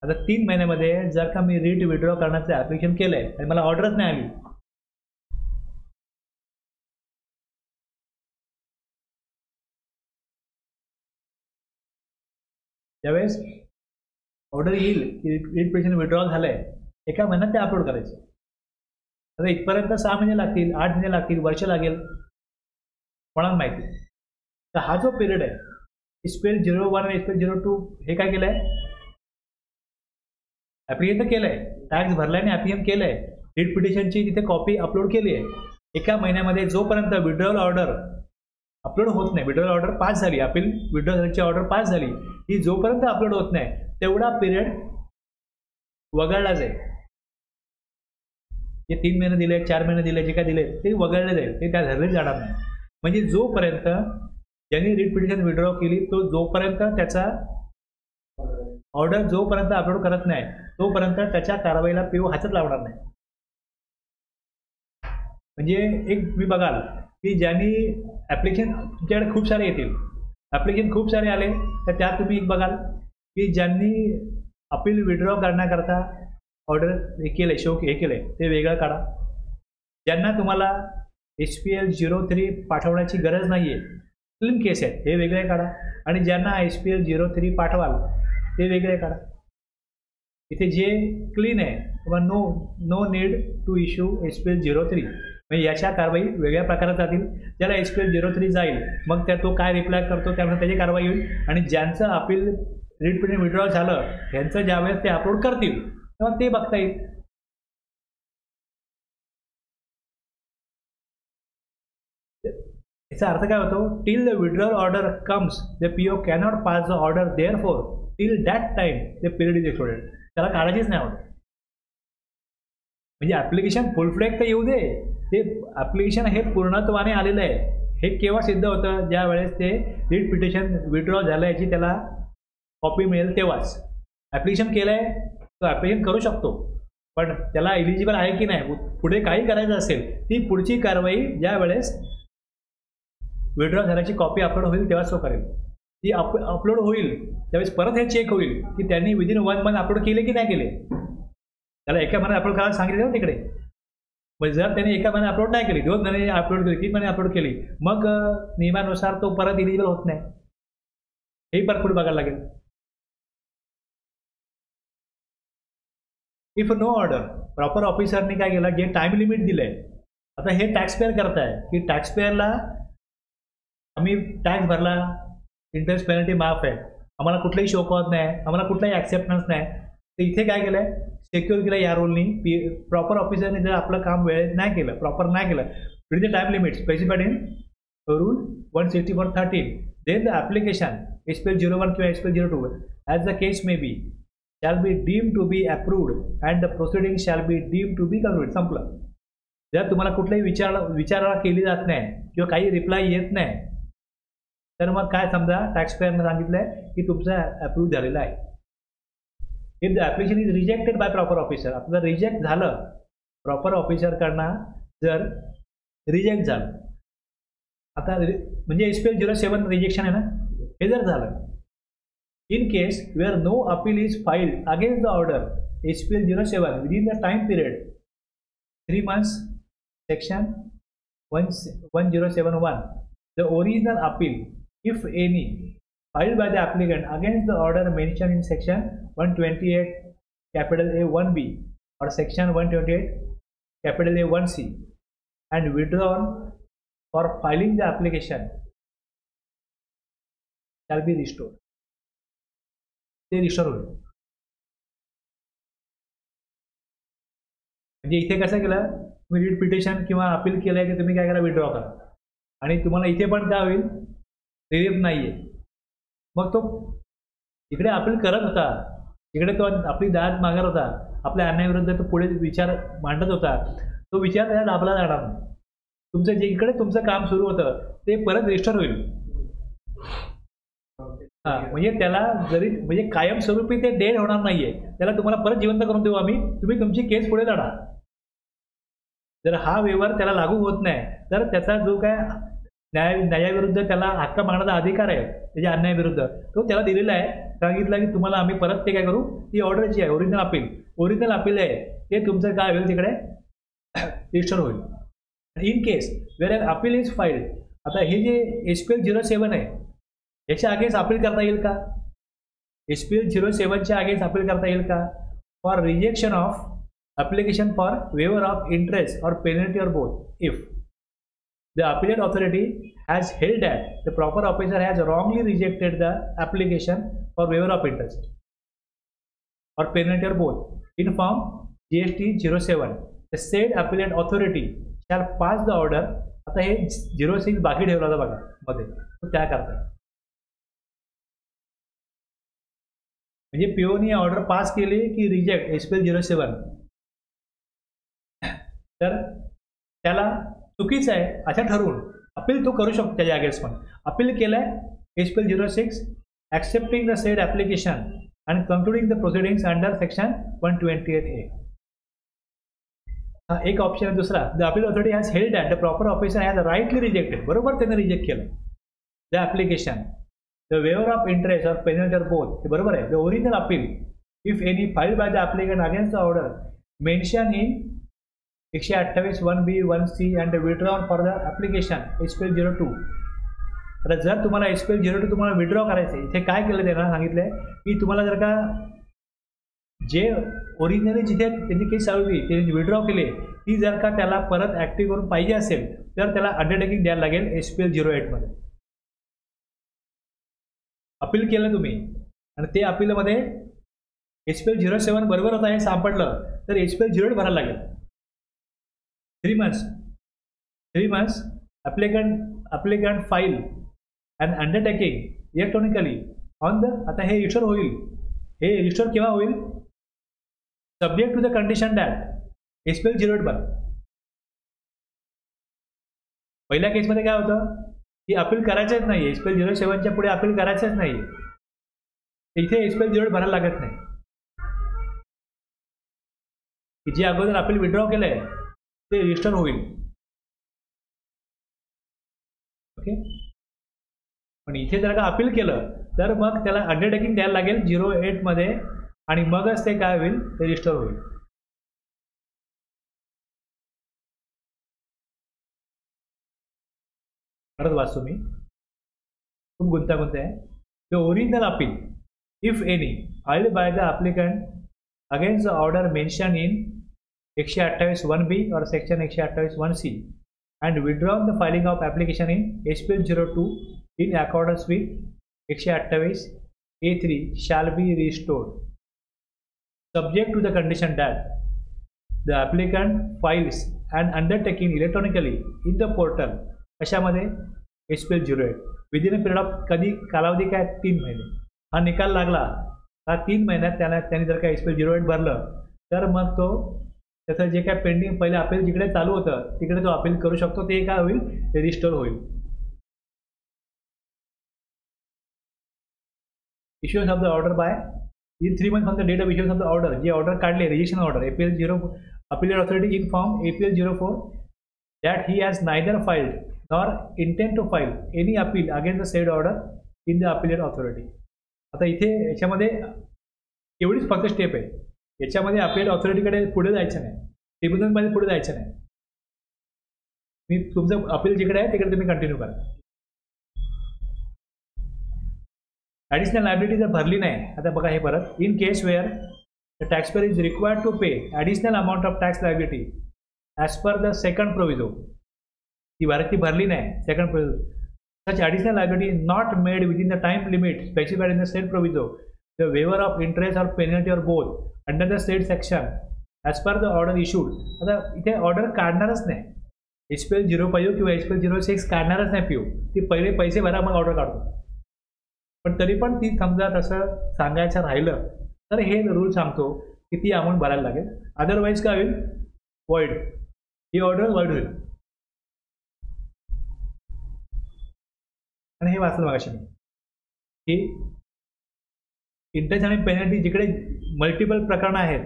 S1: आता 3 महिन्यामध्ये जर का मी रिट विड्रॉ करण्याचं ॲप्लिकेशन केलंय आणि मला ऑर्डरच नाही आली, त्यावेळेस ऑर्डर येईल की रिट पिटिशन विड्रॉल झालंय, 1 महिन्यात ते अपलोड करायचं. आता इथपर्यंत 6 महिने लागतील, 8 महिने लागतील, वर्ष लागेल, कोणाला माहिती. तर हा जो पिरियड आहे SPL 01 आणि SPL 02 हे काय केलंय, ॲप्लिकेशन तर केलं आहे, टॅक्स भरला आणि ॲप्लिकेशन केलं आहे, रिट पिटिशनची तिथे कॉपी अपलोड केली आहे. 1 महिन्यामध्ये जोपर्यंत विड्रॉल ऑर्डर अपलोड होत नाही, विड्रॉल ऑर्डर पास झाली, अपील विड्रॉलची ऑर्डर पास झाली, ही जोपर्यंत अपलोड होत नाही तेवढा पिरियड वगळला जाईल. जे 3 महिने दिले, 4 महिने दिले, जे काय दिले ते वगळले जाईल, ते त्या धरले जाणार नाही. म्हणजे जोपर्यंत ज्यांनी रिट पिटिशन विड्रॉ केली तो जोपर्यंत त्याचा ऑर्डर जोपर्यंत अपलोड करत नाही तोपर्यंत त्याच्या कारवाईला PO हातच लावणार नाही. म्हणजे एक मी बघाल की ज्यांनी ॲप्लिकेशन, तुमच्याकडे खूप सारे येतील, ॲप्लिकेशन खूप सारे आले तर त्यात तुम्ही एक बघाल की ज्यांनी अपील विड्रॉ करण्याकरता ऑर्डर हे केलं, हे केलं ते वेगळं काढा. ज्यांना तुम्हाला SPL 03 पाठवण्याची गरज नाही आहे, क्लीन केस आहेत, हे वेगळे काढा. आणि ज्यांना SPL 03 पाठवाल ते वेगळे काढा. इथे जे क्लीन आहे तुम्हाला no need to issue SPL 03, म्हणजे याच्या कारवाई वेगळ्या प्रकारात जातील. ज्याला SPL 03 जाईल मग तो काय रिप्लाय करतो त्यामुळे त्याची कारवाई होईल. आणि ज्यांचं अपील रिट पिटिशन विड्रॉल झालं त्यांचं ज्यावेळेस ते अपलोड करतील तेव्हा ते बघता येईल. याचा अर्थ काय होतो, till the withdrawal order comes the PO cannot pass the order, therefore till that time the period is exploded. त्याला काढायचीच नाही ऑर्डर. म्हणजे ॲप्लिकेशन फुलफ्लेग तर येऊ दे, ते ॲप्लिकेशन हे पूर्णत्वाने आलेलं आहे. हे केव्हा सिद्ध होतं, ज्या वेळेस ते रिट पिटिशन विड्रॉ झालं याची त्याला कॉपी मिळेल तेव्हाच. ॲप्लिकेशन केलं आहे तो ॲप्लिकेशन करू शकतो, पण त्याला एलिजिबल आहे की नाही, पुढे काही करायचं असेल ती पुढची कारवाई ज्या वेळेस विड्रॉ झाल्याची कॉपी अपलोड होईल तेव्हाच तो करेल. ती अपलोड होईल त्यावेळेस परत हे चेक होईल की त्यांनी विदिन 1 मंथ अपलोड केले की नाही केले. त्याला 1 महिन्यात अपलोड करायला सांगितलं तिकडे. म्हणजे जर त्याने 1 महिन्यात अपलोड नाही केली, 2 महिने अपलोड केली, 3 महिने अपलोड केली, मग नियमानुसार तो परत एलिजिबल होत नाही. हेही परत पुढे बघायला लागेल. इफ नो ऑर्डर, प्रॉपर ऑफिसरने काय केलं, जे टाइम लिमिट दिलं आहे, आता हे टॅक्स पेअर करताय की टॅक्स पेअरला आम्ही टॅक्स भरला, इंटरेस्ट पेनल्टी माफ आहे, आम्हाला कुठलाही शो कॉज नाही, आम्हाला कुठलाही ॲक्सेप्टन्स नाही. तर इथे काय केलं आहे, सिक्युअर केलं या रूलनी. प्रॉपर ऑफिसरने जर आपलं काम वेळेत नाही केलं, प्रॉपर नाही केलं, with the time limit specified in rule 164(13), then the application SPL 01 किंवा SPL 02 as the case may be shall be deemed to be approved and the proceeding shall be deemed to be concluded. संपलं. जर तुम्हाला कुठलाही विचारणा केली जात नाही किंवा काही रिप्लाय येत नाही, तर मग काय समजा टॅक्सपेअरनं सांगितलंय की तुमचं अप्रूव्ह झालेलं आहे. If the application is rejected by proper officer, आपलं रिजेक्ट झालं प्रॉपर ऑफिसरकडनं, जर रिजेक्ट झालं, आता म्हणजे SPL 07 रिजेक्शन आहे ना, हे जर झालं, in case where no appeal is filed against the order SPL 07 within the time period 3 months, section 107(1), the original appeal, if any, filed by the applicant against the order mentioned in section 128 capital A 1B or section 128 capital A 1C and withdrawn for filing the application shall be restored. ते रिस्टोर होईल. म्हणजे इथे कसं केलं, तुम्ही रीट पिटिशन किंवा अपील केलं आहे की तुम्ही काय करा, विड्रॉ करा, आणि तुम्हाला इथे पण काय होईल, रिलीफ नाही आहे. मग तो इकडे अपील करत होता, इकडे तो आपली दाद मागत होता, आपल्या अन्यायाविरुद्ध तो पुढे विचार मांडत होता, तो विचार त्याला दाबला जाणार नाही. तुमचं जे इकडे तुमचं काम सुरू होतं ते परत रिस्टोर होईल. हां, म्हणजे त्याला जरी म्हणजे कायमस्वरूपी ते डेड होणार नाहीये, त्याला तुम्हाला परत जिवंत करून देऊ आम्ही, तुम्ही तुमची केस पुढे लढा. जर हा व्यवहार त्याला लागू होत नाही, तर त्याचा जो काय न्यायाविरुद्ध त्याला हक्क मागण्याचा अधिकार आहे त्याच्या अन्यायाविरुद्ध, तो त्याला दिलेला आहे. सांगितलं की तुम्हाला आम्ही परत ते काय करू, ती ऑर्डर जी आहे ओरिजिनल अपील आहे ते तुमचं काय होईल, तिकडे रजिस्टर होईल. In case where an appeal is filed, आता हे जे SPL 07 आहे याच्या अगेन्स्ट अपील करता येईल का, SPL 07च्या अगेन्स्ट अपील करता येईल का, for rejection of application for waiver of interest or penalty or both, if the appellate authority has held that the proper officer has wrongly rejected the application for waiver of interest or penalty or both in form GST 07, the said appellate authority shall pass the order. आता हे 06 बाकी ठेवला होता बघा मध्ये, तो त्या करता, म्हणजे POनी ऑर्डर पास केली की रिजेक्ट SPL 07, तर त्याला चुकीचं आहे असं ठरवून अपील तो करू शकतो. त्याच्या अगेन्स्ट पण अपील केलंय SPL 06 accepting the sed application and concluding the proceedings under section 128A. हा एक ऑप्शन आहे. दुसरा, the appeal authority has held that the proper officer has rightly rejected, बरोबर त्याने रिजेक्ट केलं the application, the waiver of interest or penalty or both, हे बरोबर आहे. The original appeal if any filed by the applicant against the order mention in 128 1B 1C and withdrawn for the application SPL 02. तर जर तुम्हाला SPL 02 तुम्हाला विड्रॉ करायचं आहे, इथे काय केलं त्यांना सांगितलंय की तुम्हाला जर का जे ओरिजिनली जिथे त्यांची केस चालू होती ते विड्रॉ केले, ती जर का त्याला परत ॲक्टिव्ह करून पाहिजे असेल तर त्याला अंडरटेकिंग द्यायला लागेल SPL 08 मध्ये. अपील केलं तुम्ही आणि ते अपीलमध्ये SPL 07 बरोबर होता हे सापडलं तर SPL 08 भरायला लागेल. 3 months applicant file an undertaking electronically on the, आता हे रजिस्टर होईल, हे रजिस्टर केव्हा होईल, subject to the condition that SPL 08 भर. पहिल्या केसमध्ये काय होतं की अपील करायचंच नाही, SPL 07च्या पुढे अपील करायचंच नाही, इथे SPL 08 भरायला लागत नाही. जे अगोदर अपील विड्रॉ केलंय ते रजिस्टर होईल. ओके, पण इथे जर का अपील केलं तर मग त्याला अंडरटेकिंग द्यायला लागेल 08 मध्ये आणि मगच ते काय होईल, ते रजिस्टर होईल. परत वाचतो मी, खूप गुंतागुंत आहे. The original appeal if any filed by the applicant against the order mention in 128 1B or section 128 1C and withdrawn the filing of application in SPL 02 in accordance with 128 A3 shall be restored, subject to the condition that the applicant files an undertaking electronically in the portal. कशामध्ये SPL 08 within a period of, कधी कालावधी काय 3 महिने. हा निकाल लागला का 3 महिन्यात त्यांनी जर का SPL 08 भरलं तर मग तो त्याचं जे काय पेंडिंग पहिले अपील जिकडे चालू होतं तिकडे तो अपील करू शकतो, ते काय होईल, ते रिस्टोर होईल. Issuance of the order by in 3 months from the date of issuance of the order. जी ऑर्डर काढली rejection order APL 0 appellate authority in form APL 04 that he has neither filed nor intent to file any appeal against the said order in the appellate authority. आता इथे याच्यामध्ये एवढीच फक्त स्टेप आहे. याच्यामध्ये अपील ऑथॉरिटीकडे पुढे जायचं नाही, ट्रिब्युनलमध्ये पुढे जायचं नाही. मी तुमचं अपील जिकडे आहे तिकडे तुम्ही कंटिन्यू करा. ॲडिशनल लायबिलिटी जर भरली नाही, आता बघा हे परत, in case where the taxpayer is required to pay additional amount of tax liability as per the second proviso. ती भरली नाही second proviso. Such additional liability not made within the time limit specified in the said proviso the waiver of interest or penalty or both under the said section as per the order issued. आता इथे ऑर्डर काढणारच नाही. HPL 05 किंवा HPL 06 काढणारच नाही PO. ती पहिले पैसे भरा मग ऑर्डर काढतो. पण तरी पण ती समजा तसं सांगायचं राहिलं तर हे रूल सांगतो की ती अमाऊंट भरायला लागेल. अदरवाईज काय होईल, वॉइड, ही ऑर्डर वॉइड होईल. आणि हे वाचलं मागाशी मी की इंटरेस्ट आणि पेनल्टी जिकडे मल्टिपल प्रकरणं आहेत,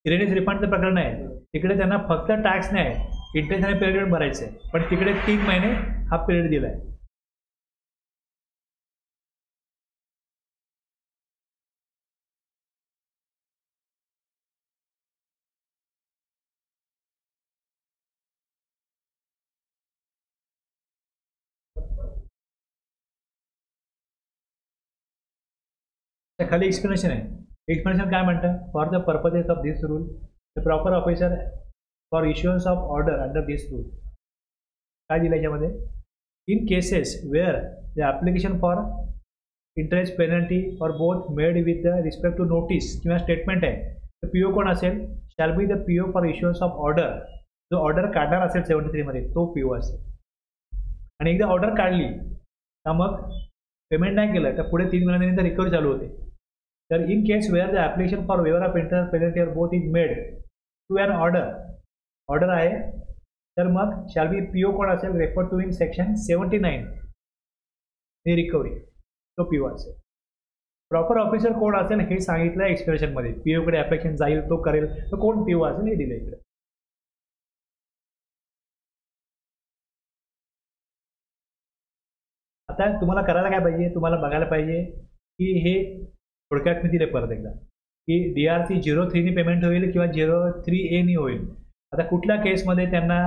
S1: इरेनियस रिफंडचं प्रकरण आहे, तिकडे त्यांना फक्त टॅक्स नाही, इंटरेस्ट आणि पेनल्टी भरायचं आहे. पण तिकडे 3 महिने हा पिरियड दिला आहे. खाली एक्सप्लेनेशन आहे. एक्सप्लेनेशन काय म्हणतं, for the purposes of this rule the proper officer for issuance of order under this rule. काय दिलं याच्यामध्ये, in cases where the application for interest penalty or both made with the respect to notice किंवा स्टेटमेंट आहे, तर PO कोण असेल, shall be the PO for issuance of order. जो ऑर्डर काढणार असेल 73 मध्ये तो PO असेल. आणि एकदा ऑर्डर काढली का मग पेमेंट नाही केलं तर पुढे 3 महिन्यांनंतर रिकव्हरी चालू होते. तर in case where the application for waiver of interest penalty or both is made to an order आहे, तर मग शॅल बी PO कोण असेल, रेफर टू इन सेक्शन 79 हे रिकव्हरी, तो PO असेल. प्रॉपर ऑफिसर कोण असेल हे सांगितलं एक्सप्लेनेशनमध्ये. PO कडे ॲप्लिकेशन जाईल, तो करेल, तर कोण PO असेल हे दिलं इकडे. आता तुम्हाला करायला काय पाहिजे, तुम्हाला बघायला पाहिजे की हे थोडक्यात मी दिले परत एकदा की DRC 03 पेमेंट होईल किंवा 03A होईल. आता कुठल्या केसमध्ये त्यांना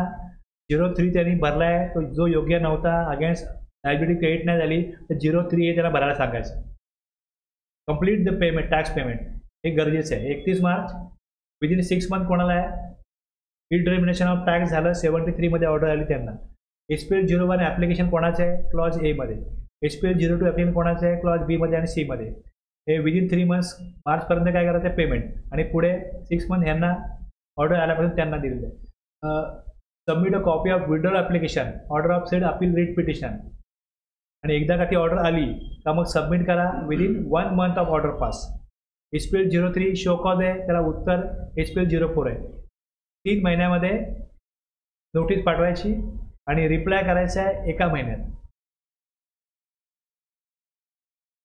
S1: 03 त्यांनी भरला आहे तो जो योग्य नव्हता, अगेन्स्ट लायबिलिटी क्रेडिट नाही झाली, तर 03A त्याला भरायला सांगायचं. Complete the payment, tax payment हे गरजेचं आहे. 31 मार्च विदिन 6 मंथ कोणाला आहे, डिटर्मिनेशन ऑफ टॅक्स झालं, 73 मध्ये ऑर्डर आली त्यांना. HPL 01 ॲप्लिकेशन कोणाचं आहे, क्लॉज A मध्ये. HPL 02 ॲप्लिकेशन कोणाचं आहे, क्लॉज B मध्ये आणि C मध्ये. हे विदिन 3 मंथ्स मार्चपर्यंत काय करायचं आहे, पेमेंट. आणि पुढे 6 मंथ ह्यांना ऑर्डर आल्यापासून त्यांना दिलेलं आहे. Submit a copy of withdrawal application, order of sed appeal writ petition. आणि एकदा का ती ऑर्डर आली का मग सबमिट करा within 1 month of order pass. HPL 03 show cause आहे, त्याला उत्तर HPL 04 आहे. 3 महिन्यामध्ये नोटीस पाठवायची आणि रिप्लाय करायचा आहे 1 महिन्यात.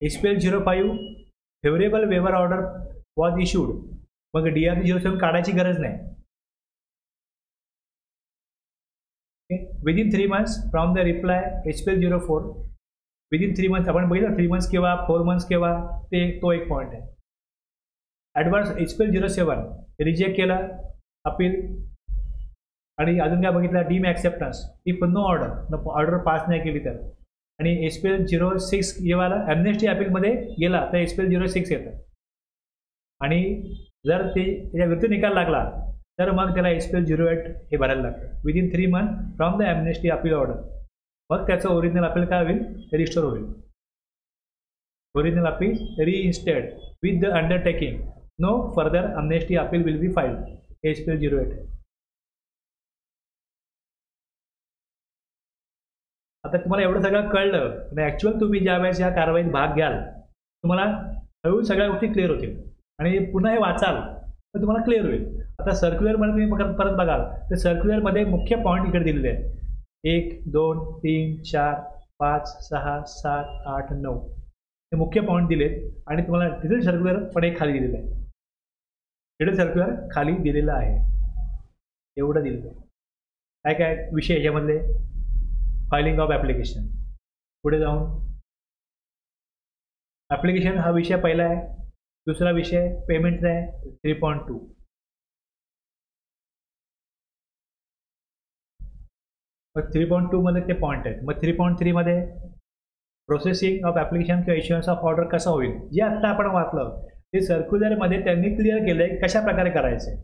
S1: HPL 05 फेवरेबल वेवर ऑर्डर वॉज इश्यूड, मग DRC 07 काढायची गरज नाही. Within 3 months from the reply HPL 04 within 3 months आपण बघितलं 3 months केव्हा, 4 months केव्हा, ते तो एक पॉईंट आहे. ॲडव्हान्स HPL 07 रिजेक्ट केलं अपील. आणि अजून काय बघितलं, deem acceptance if no order pass नाही केली तर. आणि HPL 06 जेव्हा ॲम्नेस्टी अपीलमध्ये गेला तर HPL 06 येतं. आणि जर ते त्याच्या विरुद्ध निकाल लागला तर मग त्याला HPL 08 हे भरायला लागतं within 3 months from the amnesty appeal order. मग त्याचं ओरिजिनल अपील काय होईल, रिस्टोर होईल. Original appeal reinstated with the undertaking no further amnesty appeal will be filed. HPL 08. आता तुम्हाला एवढं सगळं कळलं आणि ॲक्च्युअल तुम्ही ज्यावेळेस या कारवाईत भाग घ्याल तुम्हाला हळूहळू सगळ्या गोष्टी क्लिअर होतील. आणि पुन्हा हे वाचाल तर तुम्हाला क्लिअर होईल. आता सर्क्युलरमध्ये तुम्ही परत बघाल तर सर्क्युलरमध्ये मुख्य पॉईंट इकडे दिलेले आहेत. 1 2 3 4 5 6 7 8 9 हे मुख्य पॉईंट दिलेत आणि तुम्हाला डिटेल सर्क्युलर पण एक खाली दिलेलं आहे. डिटेल सर्क्युलर खाली दिलेलं आहे, एवढं दिलेलं आहे. काय काय विषय याच्यामधले? Filing of application. पुढे जाऊन ॲप्लिकेशन हा विषय पहिला आहे. दुसरा विषय पेमेंटचा आहे 3.2. मग 3.2 मध्ये ते पॉईंट आहेत. मग 3.3 मध्ये प्रोसेसिंग ऑफ ॲप्लिकेशन किंवा इश्युअन्स ऑफ ऑर्डर कसं होईल, जे आत्ता आपण वाचलं ते सर्क्युलरमध्ये त्यांनी क्लिअर केलंय कशा प्रकारे करायचं आहे.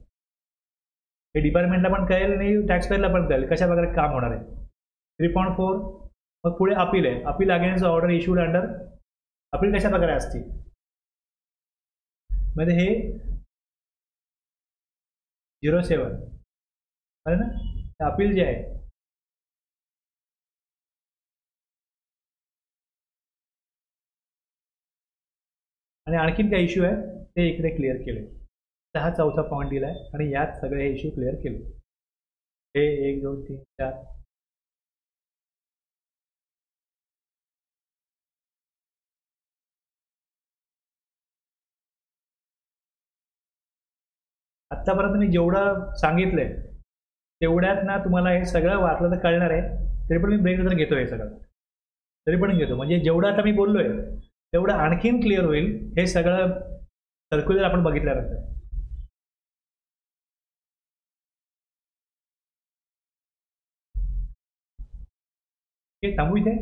S1: हे डिपार्टमेंटला पण कळेल आणि टॅक्सपेअरला पण कळेल कशा प्रकारे काम होणार आहे. 3.4 मग पुढे अपील आहे. Appeal against order issued under. Appeal कशा प्रकारे असतील म्हणजे हे 07 आहे ना, अपील जे आहे आणि आणखीन काही इश्यू आहेत ते इकडे क्लिअर केले. हा चौथा पॉईंट दिला आहे आणि यात सगळे हे इश्यू क्लिअर केले. हे 1 2 3 4 आत्तापर्यंत मी जेवढं सांगितलंय तेवढ्यात ना तुम्हाला हे सगळं वाचलं तर कळणार आहे. तरी पण मी ब्रेक नंतर घेतो हे सगळं, तरी पण घेतो म्हणजे जेवढं आता मी बोललोय तेवढं आणखीन क्लिअर होईल हे सगळं सर्क्युलर आपण बघितल्यानंतर. हे थांबू इथे.